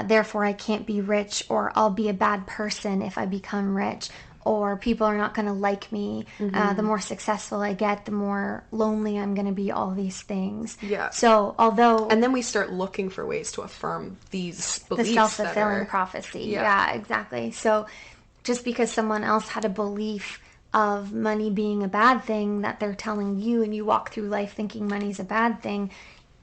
[SPEAKER 2] therefore I can't be rich, or I'll be a bad person if I become rich, or people are not going to like me, the more successful I get, the more lonely I'm going to be, all these things.
[SPEAKER 1] Yeah.
[SPEAKER 2] So and
[SPEAKER 1] then we start looking for ways to affirm these beliefs.
[SPEAKER 2] The self-fulfilling prophecy. Yeah, exactly. So just because someone else had a belief of money being a bad thing that they're telling you, and you walk through life thinking money's a bad thing,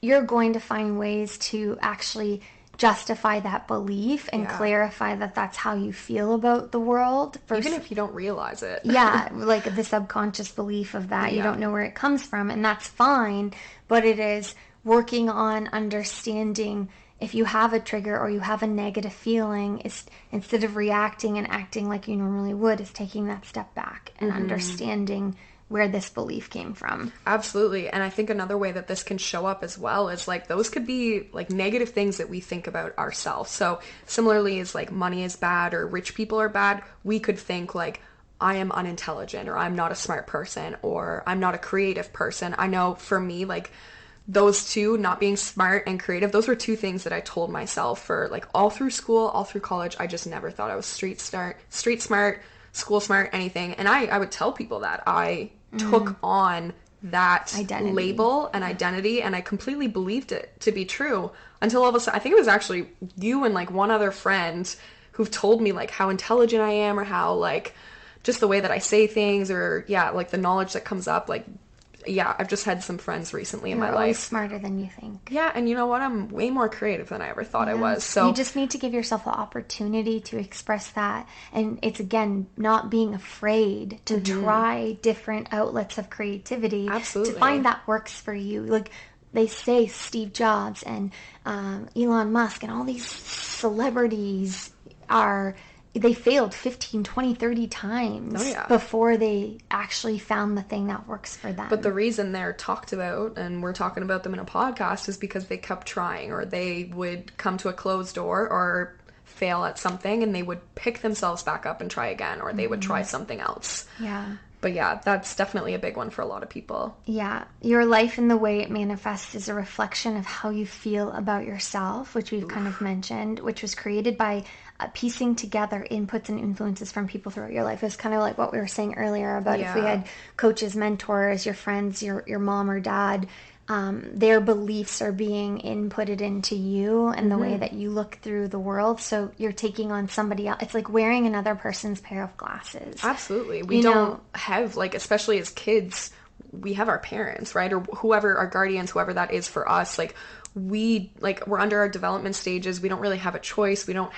[SPEAKER 2] you're going to find ways to actually justify that belief and clarify that that's how you feel about the world.
[SPEAKER 1] Even if you don't realize it.
[SPEAKER 2] Yeah, like the subconscious belief of that. You don't know where it comes from, and that's fine, but it is working on understanding if you have a trigger or you have a negative feeling, is instead of reacting and acting like you normally would, is taking that step back and understanding where this belief came from.
[SPEAKER 1] Absolutely. And I think another way that this can show up as well is like, those could be like negative things that we think about ourselves. So similarly, as like money is bad or rich people are bad, we could think like, I am unintelligent, or I'm not a smart person, or I'm not a creative person. I know for me, like, those two, not being smart and creative, those were two things that I told myself for like all through school, all through college. I just never thought I was street smart, school smart, anything. And I would tell people that I took on that label and identity, and I completely believed it to be true until all of a sudden, I think it was actually you and like one other friend who've told me like how intelligent I am, or how like just the way that I say things, or like the knowledge that comes up. Like, I've just had some friends recently in my life.
[SPEAKER 2] Always smarter than you think.
[SPEAKER 1] Yeah, and you know what? I'm way more creative than I ever thought I was. So
[SPEAKER 2] you just need to give yourself the opportunity to express that. And it's, again, not being afraid to try different outlets of creativity.
[SPEAKER 1] Absolutely.
[SPEAKER 2] To find that works for you. Like, they say Steve Jobs and Elon Musk and all these celebrities they failed 15, 20, 30 times before they actually found the thing that works for them.
[SPEAKER 1] But the reason they're talked about, and we're talking about them in a podcast, is because they kept trying, or they would come to a closed door or fail at something, and they would pick themselves back up and try again, or they would try something else.
[SPEAKER 2] Yeah.
[SPEAKER 1] But yeah, that's definitely a big one for a lot of people.
[SPEAKER 2] Yeah. Your life and the way it manifests is a reflection of how you feel about yourself, which we've kind of mentioned, which was created by piecing together inputs and influences from people throughout your life. It's kind of like what we were saying earlier about if we had coaches, mentors, your friends, your mom or dad, their beliefs are being inputted into you and the way that you look through the world. So you're taking on somebody else. It's like wearing another person's pair of glasses.
[SPEAKER 1] Absolutely. We don't have, like, especially as kids, we have our parents, right? Or whoever, our guardians, whoever that is for us. Like, we're under our development stages. We don't really have a choice. We don't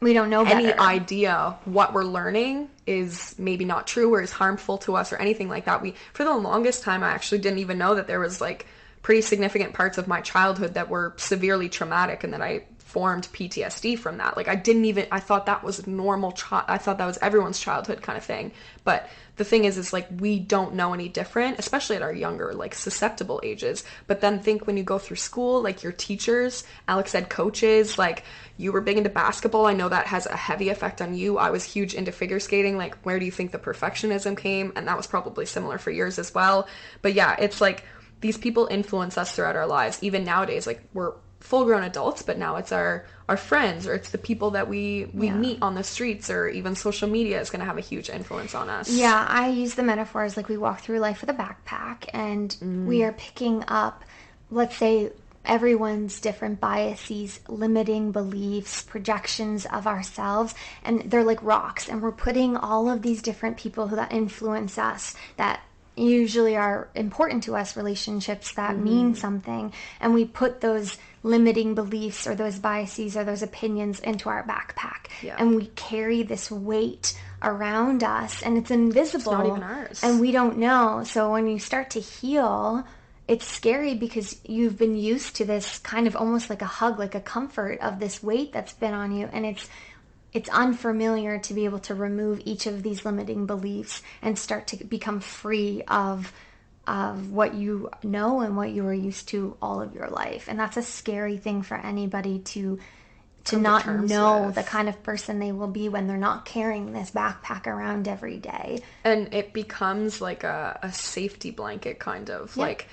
[SPEAKER 1] know any idea what we're learning is maybe not true or is harmful to us or anything like that. For the longest time, I actually didn't even know that there was like pretty significant parts of my childhood that were severely traumatic, and that I formed PTSD from that. Like, I thought that was normal. I thought that was everyone's childhood kind of thing. But the thing is like, we don't know any different, especially at our younger, like, susceptible ages. But then think when you go through school, like, your teachers, Alex said coaches, like, you were big into basketball. I know that has a heavy effect on you. I was huge into figure skating. Like, where do you think the perfectionism came? And that was probably similar for yours as well. But yeah, it's like, these people influence us throughout our lives. Even nowadays, like, we're full-grown adults, but now it's our friends, or it's the people that we meet on the streets, or even social media is going to have a huge influence on us.
[SPEAKER 2] Yeah, I use the metaphor as like we walk through life with a backpack, and we are picking up, let's say, everyone's different biases, limiting beliefs, projections of ourselves, and they're like rocks, and we're putting all of these different people that influence us, that usually are important to us, relationships that mean something, and we put those limiting beliefs or those biases or those opinions into our backpack, and we carry this weight around us, and it's invisible.
[SPEAKER 1] It's not even ours.
[SPEAKER 2] And we don't know. So when you start to heal, it's scary because you've been used to this kind of almost like a hug, like a comfort of this weight that's been on you, and it's unfamiliar to be able to remove each of these limiting beliefs and start to become free of what you know and what you were used to all of your life. And that's a scary thing for anybody to not know the kind of person they will be when they're not carrying this backpack around every day.
[SPEAKER 1] And it becomes like a safety blanket, kind of. Like,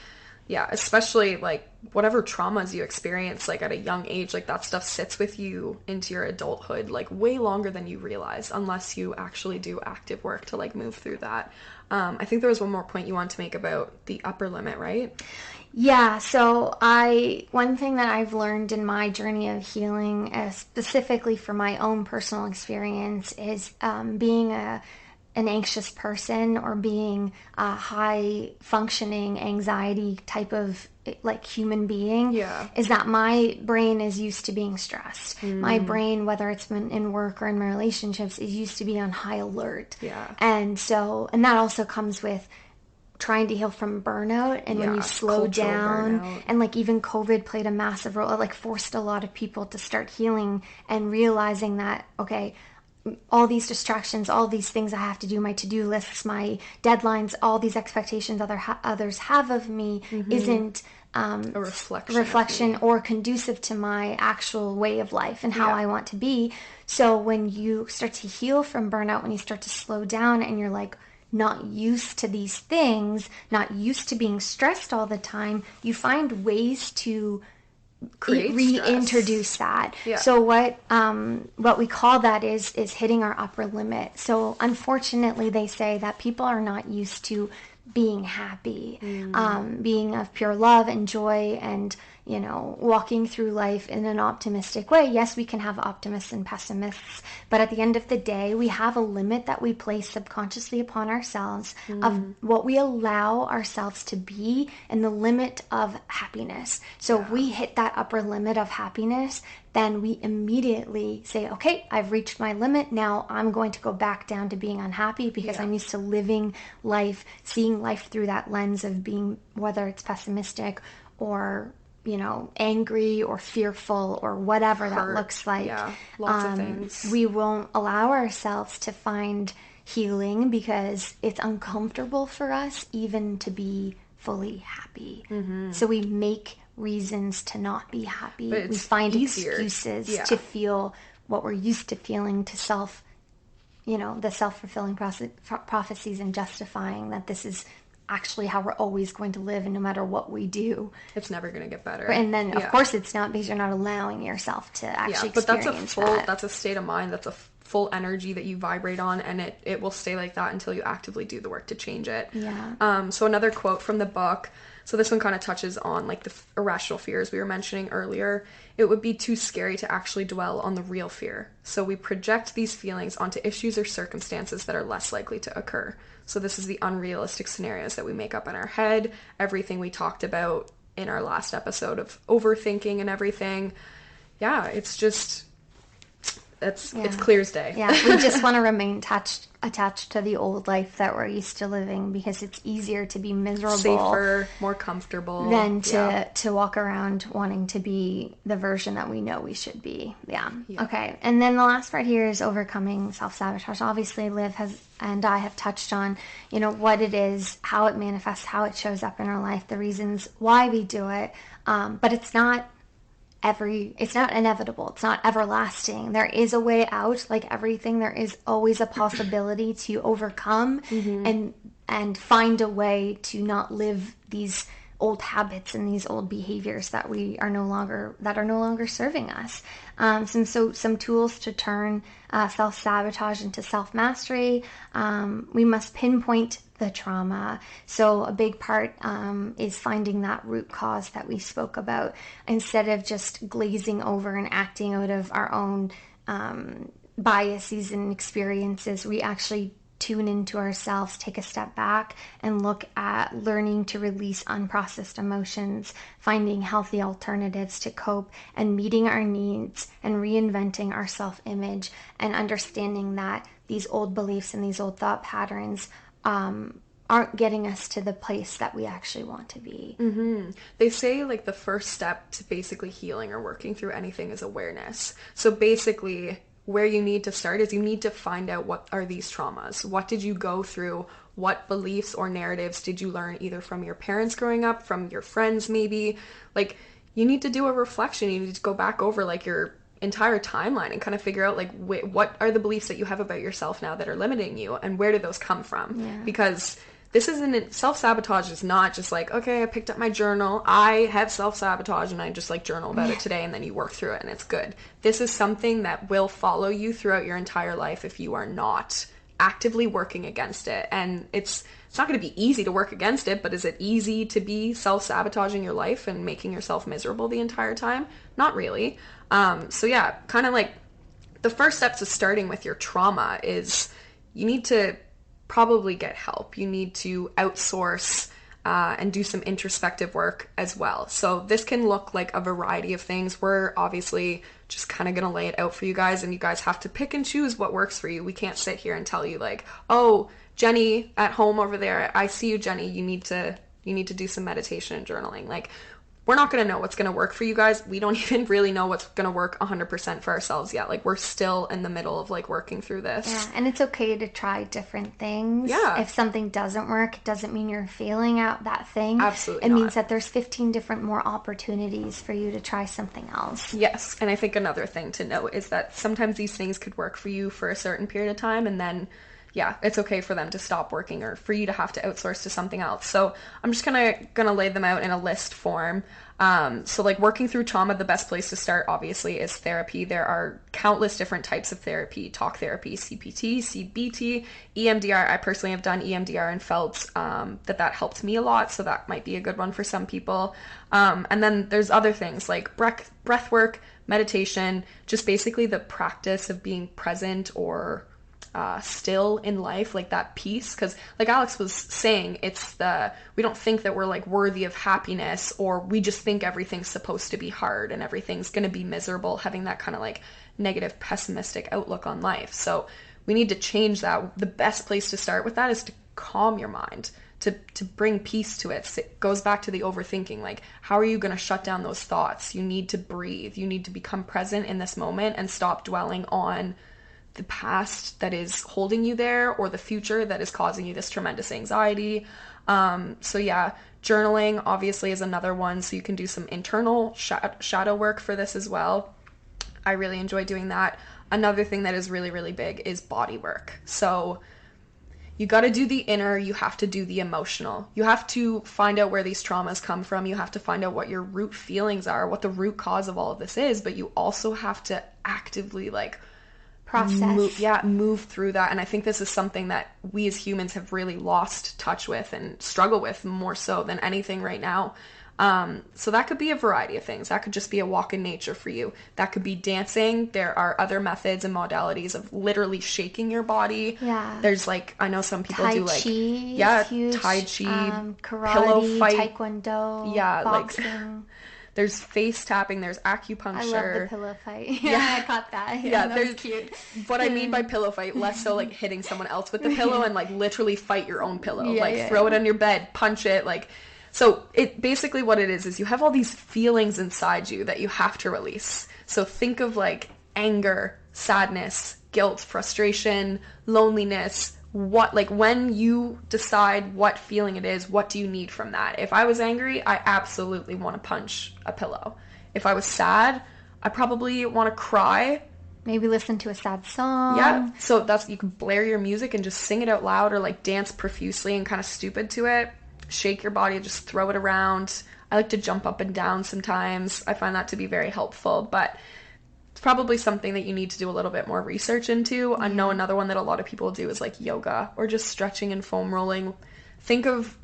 [SPEAKER 1] yeah, especially like whatever traumas you experience like at a young age, like that stuff sits with you into your adulthood like way longer than you realize, unless you actually do active work to like move through that. I think there was one more point you wanted to make about the upper limit, right?
[SPEAKER 2] Yeah, so one thing that I've learned in my journey of healing, specifically for my own personal experience, is being an anxious person, or being a high functioning anxiety type of like human being, is that my brain is used to being stressed. My brain, whether it's been in work or in my relationships, is used to be on high alert. And that also comes with trying to heal from burnout, and when you slow down, and like even COVID played a massive role. It like forced a lot of people to start healing and realizing that, okay, all these distractions, all these things I have to do, my to-do lists, my deadlines, all these expectations others have of me isn't a reflection or conducive to my actual way of life and how I want to be. So when you start to heal from burnout, when you start to slow down and you're like not used to these things, not used to being stressed all the time, you find ways to reintroduce that.
[SPEAKER 1] Yeah.
[SPEAKER 2] So what we call that is hitting our upper limit. So unfortunately, they say that people are not used to being happy, being of pure love and joy, and walking through life in an optimistic way. Yes, we can have optimists and pessimists, but at the end of the day, we have a limit that we place subconsciously upon ourselves of what we allow ourselves to be and the limit of happiness. So if we hit that upper limit of happiness, then we immediately say, okay, I've reached my limit. Now I'm going to go back down to being unhappy because I'm used to living life, seeing life through that lens of being, whether it's pessimistic or angry or fearful or whatever that looks like.
[SPEAKER 1] Yeah, lots of things.
[SPEAKER 2] We won't allow ourselves to find healing because it's uncomfortable for us even to be fully happy. So we make reasons to not be happy. We find excuses to feel what we're used to feeling, to the self-fulfilling prophecies, and justifying that this is actually how we're always going to live, and no matter what we do,
[SPEAKER 1] it's never going to get better.
[SPEAKER 2] And then of course it's not, because you're not allowing yourself to actually experience that.
[SPEAKER 1] That's a state of mind, that's a full energy that you vibrate on, and it will stay like that until you actively do the work to change it. So another quote from the book, so this one kind of touches on like the irrational fears we were mentioning earlier. It would be too scary to actually dwell on the real fear, so we project these feelings onto issues or circumstances that are less likely to occur. So this is the unrealistic scenarios that we make up in our head, everything we talked about in our last episode of overthinking and everything. Yeah, it's just, it's clear as day.
[SPEAKER 2] Yeah, we just want to remain attached to the old life that we're used to living, because it's easier to be miserable,
[SPEAKER 1] safer, more comfortable,
[SPEAKER 2] than to walk around wanting to be the version that we know we should be. Okay, and then the last part here is overcoming self-sabotage. Obviously, Liv and I have touched on what it is, how it manifests, how it shows up in our life, the reasons why we do it, but it's not inevitable. It's not everlasting. There is a way out. Like everything, there is always a possibility to overcome and find a way to not live these old habits and these old behaviors that are no longer serving us. Some tools to turn self-sabotage into self-mastery. We must pinpoint the trauma. So a big part is finding that root cause that we spoke about, instead of just glazing over and acting out of our own biases and experiences. We actually tune into ourselves, take a step back, and look at learning to release unprocessed emotions, finding healthy alternatives to cope, and meeting our needs, and reinventing our self-image, and understanding that these old beliefs and these old thought patterns aren't getting us to the place that we actually want to be.
[SPEAKER 1] They say like the first step to basically healing or working through anything is awareness. So basically, where you need to start is you need to find out, what are these traumas? What did you go through? What beliefs or narratives did you learn, either from your parents growing up, from your friends maybe? Like, you need to do a reflection. You need to go back over like your entire timeline and kind of figure out like what are the beliefs that you have about yourself now that are limiting you, and where do those come from? Because this isn't, self-sabotage is not just like, okay, I picked up my journal, I have self-sabotage, and I just like journal about it today, and then you work through it and it's good. This is something that will follow you throughout your entire life if you are not actively working against it. And it's not going to be easy to work against it, but is it easy to be self-sabotaging your life and making yourself miserable the entire time? Not really. So yeah, kind of like the first step to starting with your trauma is you need to probably get help. You need to outsource and do some introspective work as well. So this can look like a variety of things. We're obviously just kind of going to lay it out for you guys, and you guys have to pick and choose what works for you. We can't sit here and tell you like, oh, Jenny at home over there, I see you, Jenny, you need to do some meditation and journaling. Like, we're not going to know what's going to work for you guys. We don't even really know what's going to work 100% for ourselves yet. Like, we're still in the middle of like working through this.
[SPEAKER 2] Yeah, and it's okay to try different things.
[SPEAKER 1] Yeah.
[SPEAKER 2] If something doesn't work, it doesn't mean you're failing at that thing.
[SPEAKER 1] Absolutely
[SPEAKER 2] It
[SPEAKER 1] not.
[SPEAKER 2] means that there's 15 different more opportunities for you to try something else.
[SPEAKER 1] Yes, and I think another thing to note is that sometimes these things could work for you for a certain period of time, and then yeah, it's okay for them to stop working or for you to have to outsource to something else. So I'm just gonna lay them out in a list form. So like working through trauma, the best place to start obviously is therapy. There are countless different types of therapy: talk therapy, CPT, CBT, EMDR. I personally have done EMDR and felt that helped me a lot, so that might be a good one for some people. And then there's other things like breath work, meditation, just basically the practice of being present or still in life, like that peace. Because like Alex was saying, we don't think that we're like worthy of happiness, or we just think everything's supposed to be hard and everything's going to be miserable, having that kind of like negative, pessimistic outlook on life. So we need to change that. The best place to start with that is to calm your mind, to bring peace to it. So it goes back to the overthinking. Like, how are you going to shut down those thoughts? You need to breathe. You need to become present in this moment and stop dwelling on the past that is holding you there, or the future that is causing you this tremendous anxiety. So yeah, journaling obviously is another one. So you can do some internal shadow work for this as well. I really enjoy doing that. Another thing that is really, really big is body work. So you got to do the inner, you have to do the emotional. You have to find out where these traumas come from. You have to find out what your root feelings are, what the root cause of all of this is, but you also have to actively like
[SPEAKER 2] process.
[SPEAKER 1] Move through that. And I think this is something that we as humans have really lost touch with and struggle with more so than anything right now. So that could be a variety of things. That could just be a walk in nature for you. That could be dancing. There are other methods and modalities of literally shaking your body.
[SPEAKER 2] Yeah.
[SPEAKER 1] There's like, I know some people do like,
[SPEAKER 2] Tai
[SPEAKER 1] Chi,
[SPEAKER 2] karate,
[SPEAKER 1] pillow fight,
[SPEAKER 2] taekwondo,
[SPEAKER 1] boxing.
[SPEAKER 2] like
[SPEAKER 1] there's face tapping, there's acupuncture.
[SPEAKER 2] I love the pillow fight. Yeah, I caught that.
[SPEAKER 1] Yeah,
[SPEAKER 2] that
[SPEAKER 1] there's
[SPEAKER 2] cute.
[SPEAKER 1] What I mean by pillow fight, less so like hitting someone else with the pillow and like literally fight your own pillow. Throw it on your bed, punch it, like. So it basically what it is you have all these feelings inside you that you have to release. So think of like anger, sadness, guilt, frustration, loneliness. What, like, when you decide what feeling it is, what do you need from that? If I was angry, I absolutely want to punch a pillow. If I was sad, I probably want to cry.
[SPEAKER 2] Maybe listen to a sad song.
[SPEAKER 1] Yeah, so you can blare your music and just sing it out loud, or like dance profusely and kind of stupid to it. Shake your body, just throw it around. I like to jump up and down sometimes. I find that to be very helpful, but it's probably something that you need to do a little bit more research into. I know another one that a lot of people do is like yoga or just stretching and foam rolling. Think of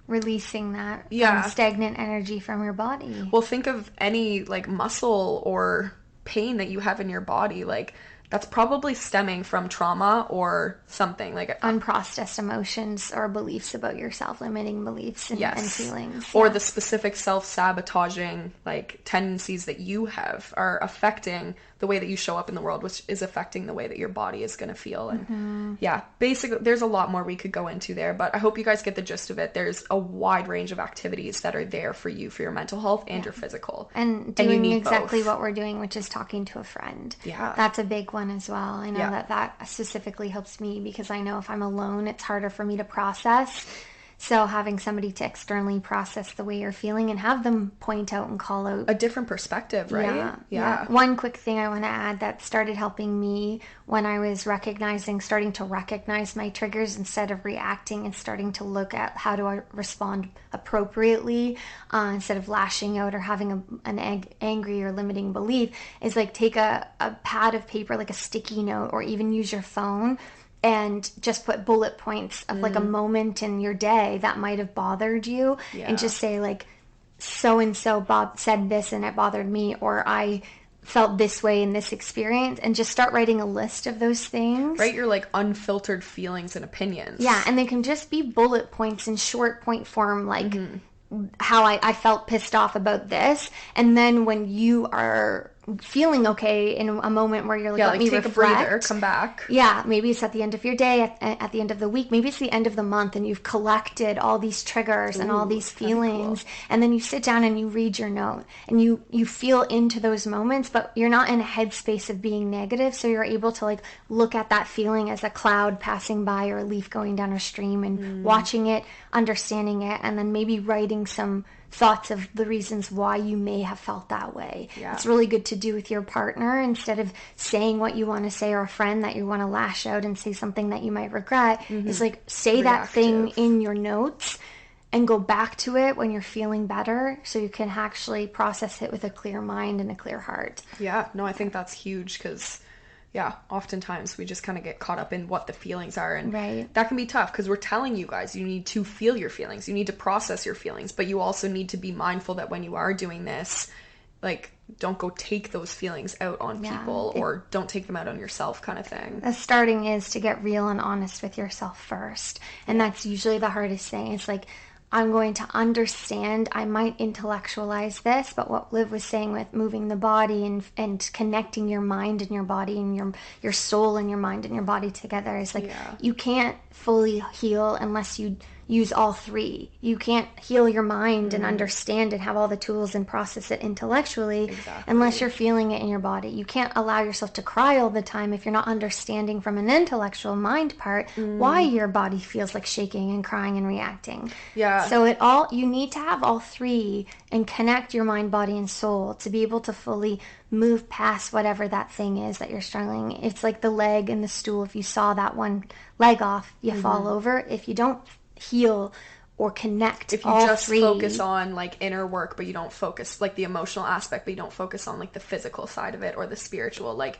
[SPEAKER 2] releasing that stagnant energy from your body.
[SPEAKER 1] Well, think of any like muscle or pain that you have in your body. Like, that's probably stemming from trauma or something like
[SPEAKER 2] unprocessed emotions or beliefs about yourself, limiting beliefs and feelings.
[SPEAKER 1] Or the specific self-sabotaging like tendencies that you have are affecting the way that you show up in the world, which is affecting the way that your body is going to feel. And basically there's a lot more we could go into there, but I hope you guys get the gist of it. There's a wide range of activities that are there for you, for your mental health and your physical.
[SPEAKER 2] And doing exactly what we're doing, which is talking to a friend.
[SPEAKER 1] Yeah.
[SPEAKER 2] That's a big one as well. I know that specifically helps me, because I know if I'm alone, it's harder for me to process. So having somebody to externally process the way you're feeling and have them point out and call out
[SPEAKER 1] a different perspective, right?
[SPEAKER 2] Yeah. One quick thing I want to add that started helping me when I was starting to recognize my triggers instead of reacting, and starting to look at how do I respond appropriately instead of lashing out or having an angry or limiting belief, is like take a pad of paper, like a sticky note, or even use your phone, and just put bullet points of like a moment in your day that might have bothered you, and just say like, so-and-so Bob said this and it bothered me, or I felt this way in this experience, and just start writing a list of those things.
[SPEAKER 1] Write your like unfiltered feelings and opinions.
[SPEAKER 2] Yeah, and they can just be bullet points in short point form, like how I felt pissed off about this, and then when you are feeling okay in a moment where you're like, let me
[SPEAKER 1] take
[SPEAKER 2] reflect.
[SPEAKER 1] A breather, come back.
[SPEAKER 2] Yeah, maybe it's at the end of your day, at the end of the week, maybe it's the end of the month, and you've collected all these triggers and all these feelings, and then you sit down and you read your note, and you feel into those moments, but you're not in a headspace of being negative, so you're able to like look at that feeling as a cloud passing by or a leaf going down a stream, and watching it, understanding it, and then maybe writing some thoughts of the reasons why you may have felt that way.
[SPEAKER 1] Yeah.
[SPEAKER 2] It's really good to do with your partner instead of saying what you want to say, or a friend that you want to lash out and say something that you might regret. Is like, say that thing in your notes and go back to it when you're feeling better, so you can actually process it with a clear mind and a clear heart.
[SPEAKER 1] Yeah, no, I think that's huge, because yeah, oftentimes we just kind of get caught up in what the feelings are, and that can be tough, because we're telling you guys you need to feel your feelings, you need to process your feelings, but you also need to be mindful that when you are doing this, like, don't go take those feelings out on people, or don't take them out on yourself, kind of thing.
[SPEAKER 2] The starting is to get real and honest with yourself first, and that's usually the hardest thing. It's like, I'm going to understand, I might intellectualize this, but what Liv was saying with moving the body and connecting your mind and your body and your soul and your mind and your body together is like, you can't fully heal unless you use all three. You can't heal your mind and understand and have all the tools and process it intellectually unless you're feeling it in your body. You can't allow yourself to cry all the time if you're not understanding from an intellectual mind part why your body feels like shaking and crying and reacting. So you need to have all three and connect your mind, body, and soul to be able to fully move past whatever that thing is that you're struggling. It's like the leg and the stool. If you saw that one leg off, you fall over. If you don't heal or connect,
[SPEAKER 1] if you just focus on like inner work, but you don't focus like the emotional aspect, but you don't focus on like the physical side of it or the spiritual, like,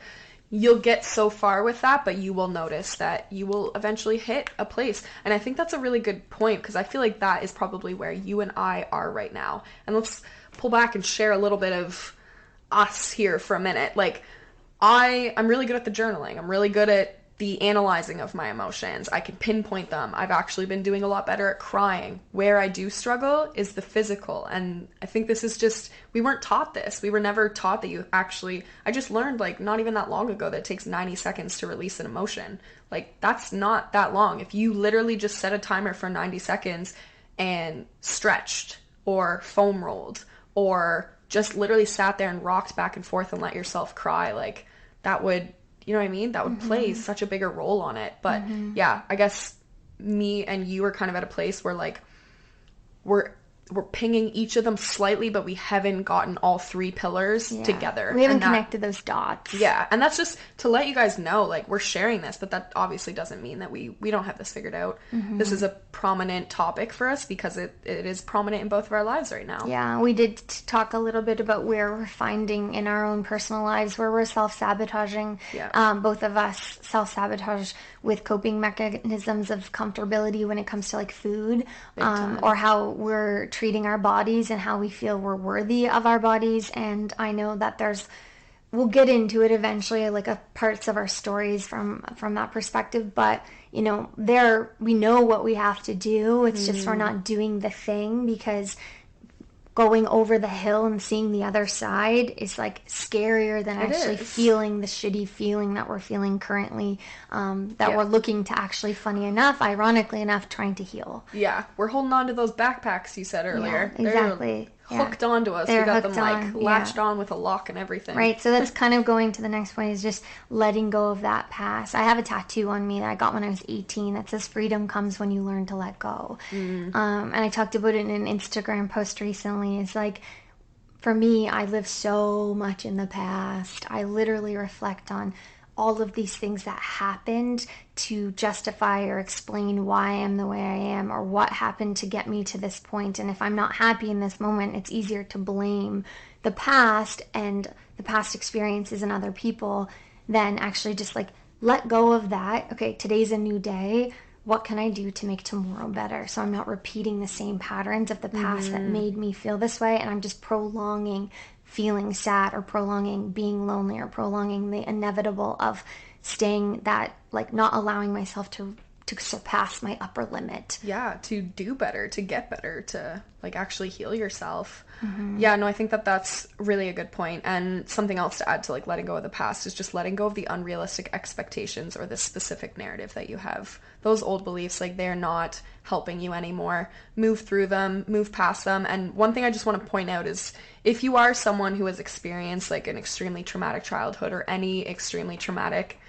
[SPEAKER 1] you'll get so far with that, but you will notice that you will eventually hit a place. And I think that's a really good point, because I feel like that is probably where you and I are right now. And let's pull back and share a little bit of us here for a minute. Like, I'm really good at the journaling. I'm really good at the analyzing of my emotions. I can pinpoint them. I've actually been doing a lot better at crying. Where I do struggle is the physical. And I think this is just, we weren't taught this. We were never taught that I just learned, like, not even that long ago, that it takes 90 seconds to release an emotion. Like, that's not that long. If you literally just set a timer for 90 seconds and stretched or foam rolled or just literally sat there and rocked back and forth and let yourself cry, like, that would, you know what I mean? That would play such a bigger role on it. But yeah, I guess me and you are kind of at a place where, like, we're pinging each of them slightly, but we haven't gotten all three pillars together.
[SPEAKER 2] We haven't connected those dots.
[SPEAKER 1] Yeah, and that's just to let you guys know, like, we're sharing this, but that obviously doesn't mean that we don't have this figured out. This is a prominent topic for us because it is prominent in both of our lives right now.
[SPEAKER 2] Yeah, we did talk a little bit about where we're finding in our own personal lives where we're self-sabotaging. Both of us self-sabotage with coping mechanisms of comfortability when it comes to, like, food, or how we're treating our bodies and how we feel we're worthy of our bodies. And I know that we'll get into it eventually, like, parts of our stories from that perspective, but you know, we know what we have to do. It's just we're not doing the thing, because going over the hill and seeing the other side is, like, scarier than actually feeling the shitty feeling that we're feeling currently, that we're looking to actually, funny enough, ironically enough, trying to heal.
[SPEAKER 1] Yeah, we're holding on to those backpacks you said earlier.
[SPEAKER 2] Yeah, exactly.
[SPEAKER 1] They're hooked onto us.
[SPEAKER 2] They're
[SPEAKER 1] we got them, like, latched
[SPEAKER 2] on
[SPEAKER 1] with a lock and everything. Right,
[SPEAKER 2] so that's kind of going to the next point, is just letting go of that past. I have a tattoo on me that I got when I was 18 that says freedom comes when you learn to let go. And I talked about it in an Instagram post recently. It's like, for me, I live so much in the past. I literally reflect on all of these things that happened to justify or explain why I am the way I am, or what happened to get me to this point. And if I'm not happy in this moment, it's easier to blame the past and the past experiences and other people than actually just, like, let go of that. Okay, today's a new day. What can I do to make tomorrow better, so I'm not repeating the same patterns of the past that made me feel this way, and I'm just prolonging feeling sad, or prolonging being lonely, or prolonging the inevitable of staying that, like, not allowing myself to surpass my upper limit.
[SPEAKER 1] Yeah, to do better, to get better, to, like, actually heal yourself. Yeah, no, I think that that's really a good point. And something else to add to, like, letting go of the past is just letting go of the unrealistic expectations or the specific narrative that you have. Those old beliefs, like, they're not helping you anymore. Move through them, move past them. And one thing I just want to point out is, if you are someone who has experienced, like, an extremely traumatic childhood or any extremely traumatic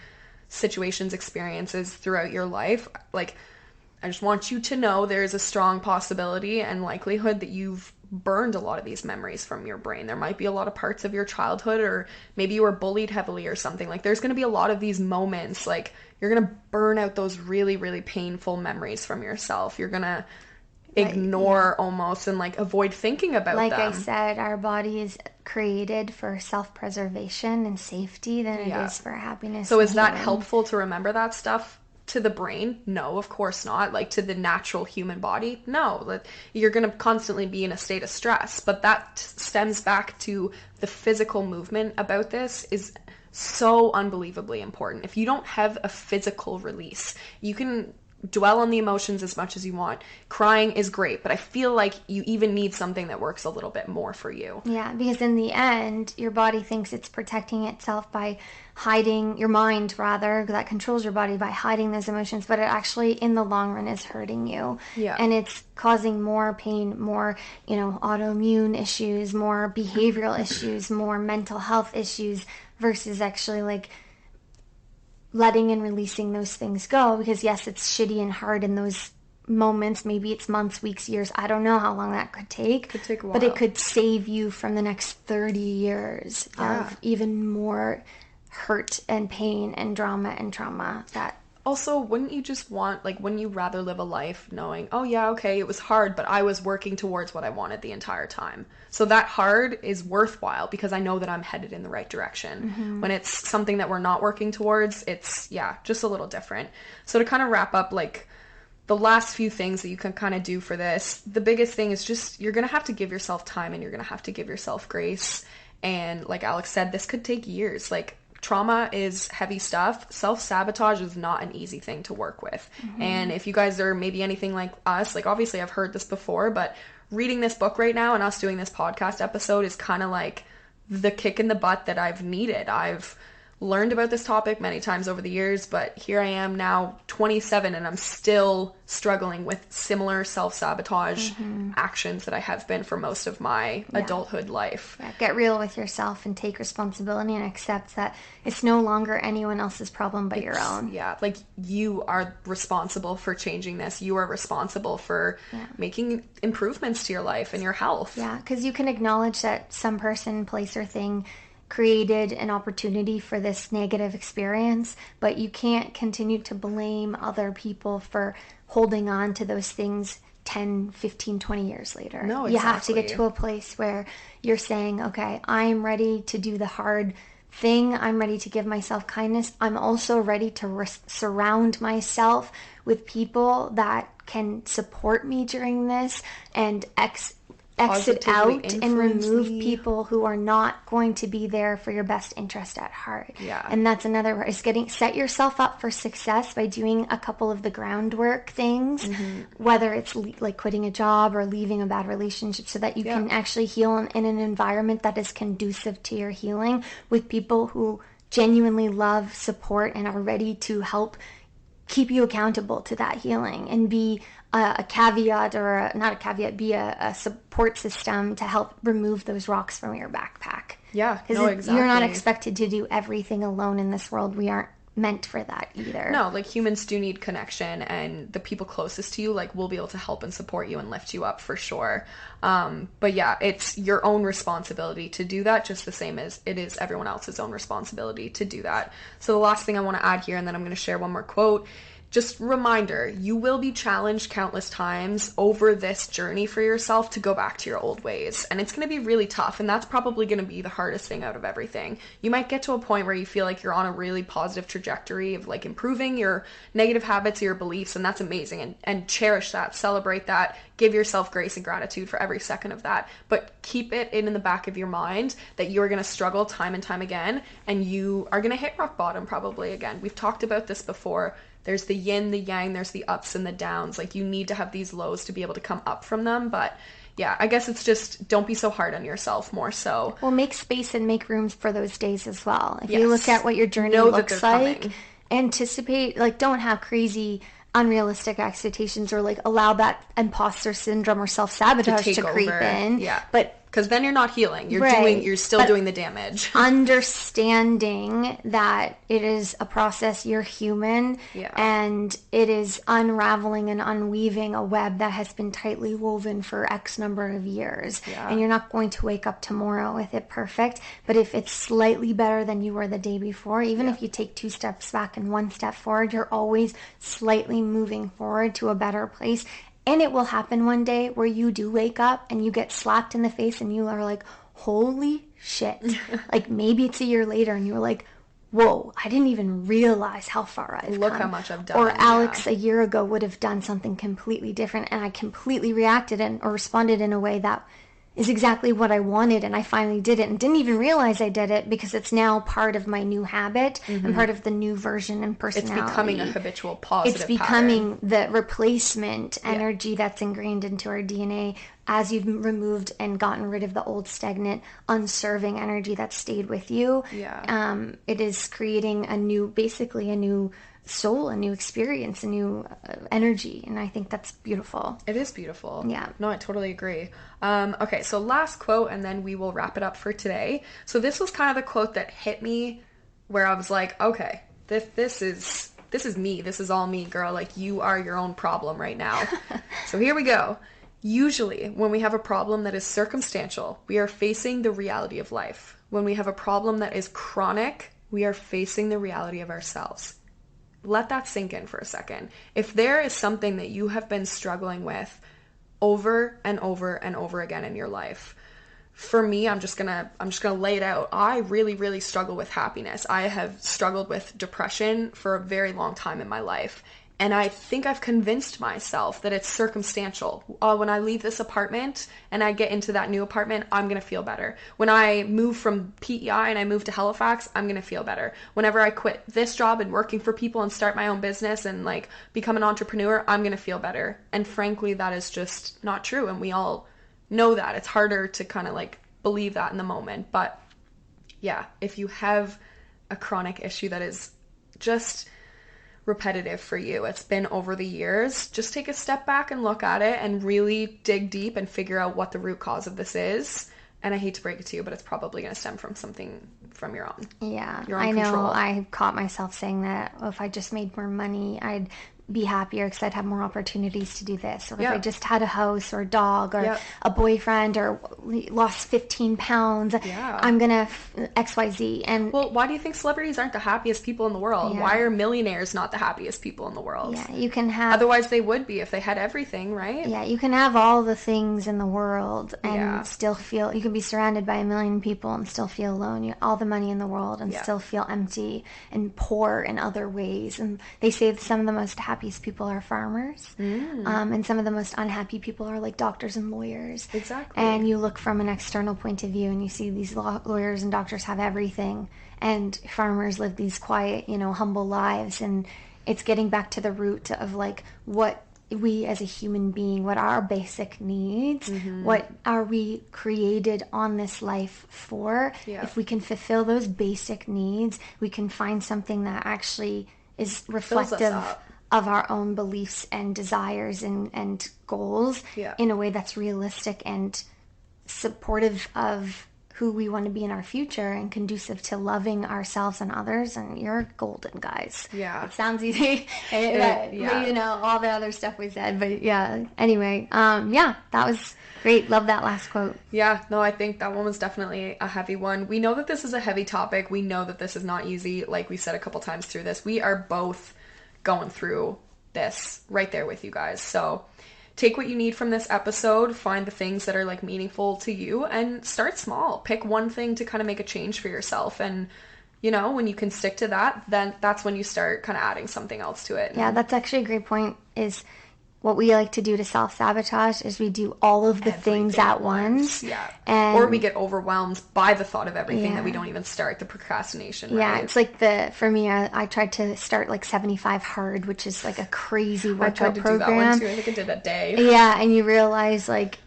[SPEAKER 1] situations, experiences throughout your life, like, I just want you to know there's a strong possibility and likelihood that you've burned a lot of these memories from your brain. There might be a lot of parts of your childhood, or maybe you were bullied heavily or something. Like, there's going to be a lot of these moments, like, you're going to burn out those really, really painful memories from yourself. You're going to ignore almost and, like, avoid thinking about them.
[SPEAKER 2] Like I said, our body is created for self-preservation and safety than it is for happiness.
[SPEAKER 1] So is that helpful to remember that stuff to the brain? No, of course not. Like, to the natural human body? No. Like, you're going to constantly be in a state of stress. But that stems back to the physical movement about this is so unbelievably important. If you don't have a physical release, you can dwell on the emotions as much as you want. Crying is great, but I feel like you even need something that works a little bit more for you.
[SPEAKER 2] Yeah, because in the end, your body thinks it's protecting itself by hiding, your mind rather, that controls your body by hiding those emotions, but it actually in the long run is hurting you.
[SPEAKER 1] Yeah.
[SPEAKER 2] And it's causing more pain, more, autoimmune issues, more behavioral issues, more mental health issues, versus actually like letting and releasing those things go. Because yes, it's shitty and hard in those moments. Maybe it's months, weeks, years. I don't know how long that could take.
[SPEAKER 1] Could take a while.
[SPEAKER 2] But it could save you from the next 30 years of even more hurt and pain and drama and trauma. That
[SPEAKER 1] also, wouldn't you just want, like, wouldn't you rather live a life knowing, oh yeah, okay, it was hard, but I was working towards what I wanted the entire time? So that hard is worthwhile because I know that I'm headed in the right direction. Mm-hmm. When it's something that we're not working towards, it's, just a little different. So to kind of wrap up, like, the last few things that you can kind of do for this, the biggest thing is just, you're going to have to give yourself time and you're going to have to give yourself grace. And like Alex said, this could take years. Like, trauma is heavy stuff. Self-sabotage is not an easy thing to work with. Mm-hmm. And if you guys are maybe anything like us, like, obviously I've heard this before, but reading this book right now and us doing this podcast episode is kind of like the kick in the butt that I've needed. I've learned about this topic many times over the years, but here I am now 27 and I'm still struggling with similar self-sabotage actions that I have been for most of my adulthood life.
[SPEAKER 2] Yeah, get real with yourself and take responsibility and accept that it's no longer anyone else's problem but your own.
[SPEAKER 1] Yeah, like, you are responsible for changing this. You are responsible for making improvements to your life and your health.
[SPEAKER 2] Yeah, because you can acknowledge that some person, place, or thing created an opportunity for this negative experience, but you can't continue to blame other people for holding on to those things 10, 15, 20 years later.
[SPEAKER 1] No, exactly.
[SPEAKER 2] You have to get to a place where you're saying, okay, I'm ready to do the hard thing. I'm ready to give myself kindness. I'm also ready to surround myself with people that can support me during this and exit out and remove people who are not going to be there for your best interest at heart.
[SPEAKER 1] Yeah.
[SPEAKER 2] And that's another word, is set yourself up for success by doing a couple of the groundwork things, whether it's like quitting a job or leaving a bad relationship, so that you can actually heal in an environment that is conducive to your healing, with people who genuinely love, support, and are ready to help keep you accountable to that healing and be a caveat, or not a caveat, be a support system to help remove those rocks from your backpack.
[SPEAKER 1] Yeah, no, exactly.
[SPEAKER 2] You're not expected to do everything alone in this world. We aren't meant for that either.
[SPEAKER 1] No, like, humans do need connection, and the people closest to you, like, will be able to help and support you and lift you up for sure. But yeah, it's your own responsibility to do that, just the same as it is everyone else's own responsibility to do that. So the last thing I want to add here, and then I'm going to share one more quote. Just reminder, you will be challenged countless times over this journey for yourself to go back to your old ways. And it's going to be really tough, and that's probably going to be the hardest thing out of everything. You might get to a point where you feel like you're on a really positive trajectory of, like, improving your negative habits or your beliefs, and that's amazing. And cherish that, celebrate that, give yourself grace and gratitude for every second of that. But keep it in the back of your mind that you're going to struggle time and time again, and you are going to hit rock bottom probably again. We've talked about this before. There's the yin, the yang, there's the ups and the downs. Like, you need to have these lows to be able to come up from them. But yeah, I guess it's just, don't be so hard on yourself, more so.
[SPEAKER 2] Well, make space and make rooms for those days as well. If you look at what your journey looks like, anticipate, like, don't have crazy unrealistic expectations, or like allow that imposter syndrome or self-sabotage to creep in.
[SPEAKER 1] Yeah.
[SPEAKER 2] But
[SPEAKER 1] because then you're not healing. You're still doing the damage.
[SPEAKER 2] Understanding that it is a process, you're human, and it is unraveling and unweaving a web that has been tightly woven for X number of years. And you're not going to wake up tomorrow with it perfect, but if it's slightly better than you were the day before, even if you take 2 steps back and 1 step forward, you're always slightly moving forward to a better place. And it will happen one day where you do wake up and you get slapped in the face and you are like, holy shit. Like maybe it's a year later and you're like, whoa, I didn't even realize how far I've come.
[SPEAKER 1] Look how much I've done.
[SPEAKER 2] Or Alex a year ago would have done something completely different and I completely reacted or responded in a way that is exactly what I wanted, and I finally did it and didn't even realize I did it because it's now part of my new habit and part of the new version and personality.
[SPEAKER 1] It's becoming a habitual positive
[SPEAKER 2] It's becoming the replacement energy that's ingrained into our DNA as you've removed and gotten rid of the old stagnant, unserving energy that stayed with you. It is creating basically a new soul, a new experience, a new energy, and I think that's beautiful.
[SPEAKER 1] It is beautiful.
[SPEAKER 2] Yeah.
[SPEAKER 1] No, I totally agree. Okay, so last quote, and then we will wrap it up for today. So this was kind of the quote that hit me, where I was like, okay, this is me. This is all me, girl. Like, you are your own problem right now. So here we go. Usually, when we have a problem that is circumstantial, we are facing the reality of life. When we have a problem that is chronic, we are facing the reality of ourselves. Let that sink in for a second. If there is something that you have been struggling with over and over and over again in your life, for me, I'm just gonna lay it out. I really, really struggle with happiness. I have struggled with depression for a very long time in my life. And I think I've convinced myself that it's circumstantial. When I leave this apartment and I get into that new apartment, I'm going to feel better. When I move from PEI and I move to Halifax, I'm going to feel better. Whenever I quit this job and working for people and start my own business and like become an entrepreneur, I'm going to feel better. And frankly, that is just not true. And we all know that. It's harder to kind of like believe that in the moment. But yeah, if you have a chronic issue that is just repetitive for you, it's been over the years, just take a step back and look at it and really dig deep and figure out what the root cause of this is. And I hate to break it to you, but it's probably going to stem from something from your own.
[SPEAKER 2] Yeah,
[SPEAKER 1] your own
[SPEAKER 2] I know.
[SPEAKER 1] Control.
[SPEAKER 2] I caught myself saying that, if I just made more money, I'd be happier because I'd have more opportunities to do this. Or if I just had a house or a dog or a boyfriend or lost 15 pounds, I'm going to XYZ. And
[SPEAKER 1] well, why do you think celebrities aren't the happiest people in the world? Why are millionaires not the happiest people in the world?
[SPEAKER 2] Yeah, you can have...
[SPEAKER 1] Otherwise they would be if they had everything, right?
[SPEAKER 2] Yeah, you can have all the things in the world and still feel... You can be surrounded by a million people and still feel alone. All the money in the world and still feel empty and poor in other ways. And they say that some of the most happiest people are farmers, and some of the most unhappy people are like doctors and lawyers.
[SPEAKER 1] Exactly.
[SPEAKER 2] And you look from an external point of view and you see these lawyers and doctors have everything, and farmers live these quiet, humble lives. And it's getting back to the root of like what we as a human being, what are our basic needs, what are we created on this life for. If we can fulfill those basic needs, we can find something that actually is reflective of our own beliefs and desires and goals in a way that's realistic and supportive of who we want to be in our future and conducive to loving ourselves and others. And you're golden, guys.
[SPEAKER 1] Yeah.
[SPEAKER 2] It sounds easy. But, all the other stuff we said. But anyway, that was great. Love that last quote.
[SPEAKER 1] Yeah, no, I think that one was definitely a heavy one. We know that this is a heavy topic. We know that this is not easy. Like we said a couple times through this, we are both going through this right there with you guys. So take what you need from this episode, find the things that are like meaningful to you, and start small. Pick one thing to kind of make a change for yourself. And when you can stick to that, then that's when you start kind of adding something else to it.
[SPEAKER 2] Yeah, that's actually a great point. Is what we like to do to self-sabotage is we do all of the things at once.
[SPEAKER 1] Yeah.
[SPEAKER 2] Or
[SPEAKER 1] we get overwhelmed by the thought of everything that we don't even start, the procrastination, right?
[SPEAKER 2] Yeah, it's like for me, I tried to start like 75 hard, which is like a crazy workout program. I tried to do that one too.
[SPEAKER 1] I think I did that day.
[SPEAKER 2] Yeah, and you realize like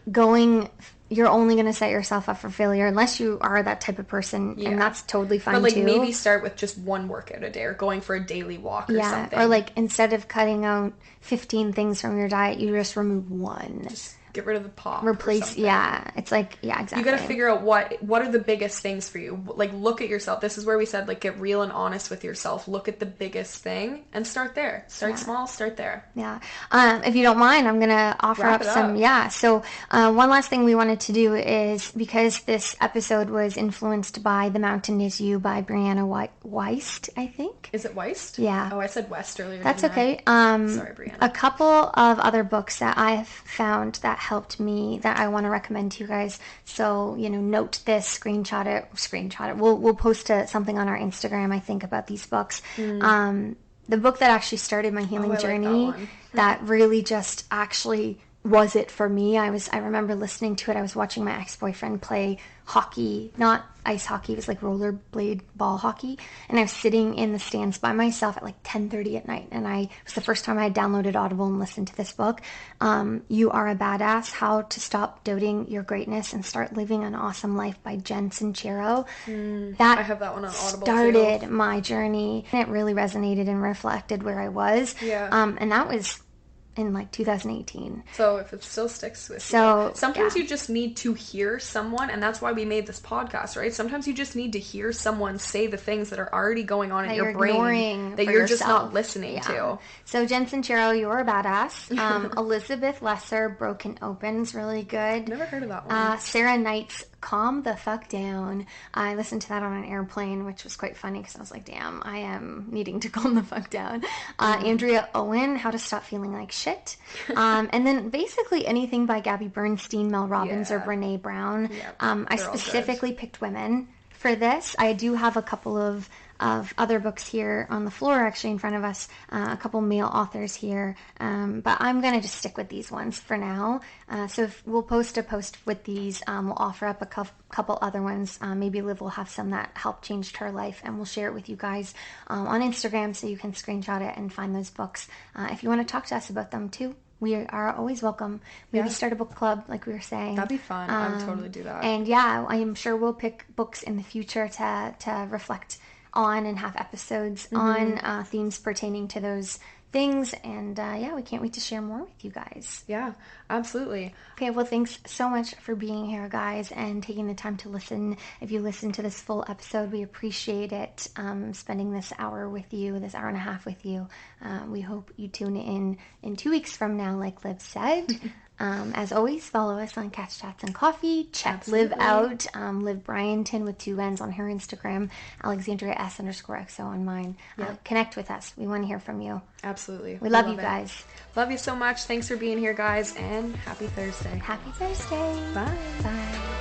[SPEAKER 2] you're only going to set yourself up for failure unless you are that type of person, and that's totally fine too.
[SPEAKER 1] But like maybe start with just one workout a day or going for a daily walk or something.
[SPEAKER 2] Or like instead of cutting out 15 things from your diet, you just remove one.
[SPEAKER 1] Get rid of the pop.
[SPEAKER 2] Replace, yeah. It's like, yeah, exactly.
[SPEAKER 1] You got to figure out what are the biggest things for you. Like, look at yourself. This is where we said, like, get real and honest with yourself. Look at the biggest thing and start there. Start small, start there.
[SPEAKER 2] Yeah. If you don't mind, I'm going to offer up some, So one last thing we wanted to do is, because this episode was influenced by The Mountain Is You by Brianna Wiest, I think.
[SPEAKER 1] Is it Wiest?
[SPEAKER 2] Yeah.
[SPEAKER 1] Oh, I said West earlier.
[SPEAKER 2] That's okay.
[SPEAKER 1] Sorry, Brianna.
[SPEAKER 2] A couple of other books that I've found that helped me that I want to recommend to you guys. So, note this, screenshot it. We'll post something on our Instagram, I think, about these books. The book that actually started my healing journey, that really just actually was it for me. I remember listening to it. I was watching my ex-boyfriend play hockey, not ice hockey, it was like rollerblade ball hockey, and I was sitting in the stands by myself at like 10:30 at night, and it was the first time I had downloaded Audible and listened to this book. You Are a Badass, How to Stop Doubting Your Greatness and Start Living an Awesome Life by Jen Sincero.
[SPEAKER 1] I have that one on Audible
[SPEAKER 2] started
[SPEAKER 1] too.
[SPEAKER 2] My journey, and it really resonated and reflected where I was. And that was in like 2018.
[SPEAKER 1] So if it still sticks with you. Sometimes you just need to hear someone, and that's why we made this podcast, right? Sometimes you just need to hear someone say the things that are already going on in your brain that you're just not listening to.
[SPEAKER 2] So Jen Sincero, You're a Badass. Elizabeth Lesser, Broken Open is really good.
[SPEAKER 1] Never heard of that one.
[SPEAKER 2] Sarah Knight's Calm the Fuck Down. I listened to that on an airplane, which was quite funny because I was like, damn, I am needing to calm the fuck down. Andrea Owen, How to Stop Feeling Like Shit. And then basically anything by Gabby Bernstein, Mel Robbins, or Brene Brown. I specifically picked women for this. I do have a couple of other books here on the floor, actually in front of us, a couple male authors here, but I'm going to just stick with these ones for now. So if we'll post a post with these, we'll offer up a couple other ones. Maybe Liv will have some that helped change her life, and we'll share it with you guys on Instagram, so you can screenshot it and find those books. If you want to talk to us about them too, we are always welcome. Maybe start a book club, like we were saying.
[SPEAKER 1] That'd be fun. I would totally do that.
[SPEAKER 2] And I am sure we'll pick books in the future to reflect on and have episodes on themes pertaining to those things. And we can't wait to share more with you guys.
[SPEAKER 1] Yeah, absolutely.
[SPEAKER 2] Okay, well, thanks so much for being here, guys, and taking the time to listen. If you listen to this full episode, we appreciate it, spending this hour with you, this hour and a half with you. We hope you tune in 2 weeks from now, like Liv said. As always, follow us on Catch Chats and Coffee. Check Liv out. Liv Bryanton with 2 N's on her Instagram. Alexandria S_XO on mine. Connect with us. We want to hear from you.
[SPEAKER 1] Absolutely.
[SPEAKER 2] We love you guys.
[SPEAKER 1] Love you so much. Thanks for being here, guys, and happy Thursday.
[SPEAKER 2] Happy Thursday.
[SPEAKER 1] Bye.
[SPEAKER 2] Bye.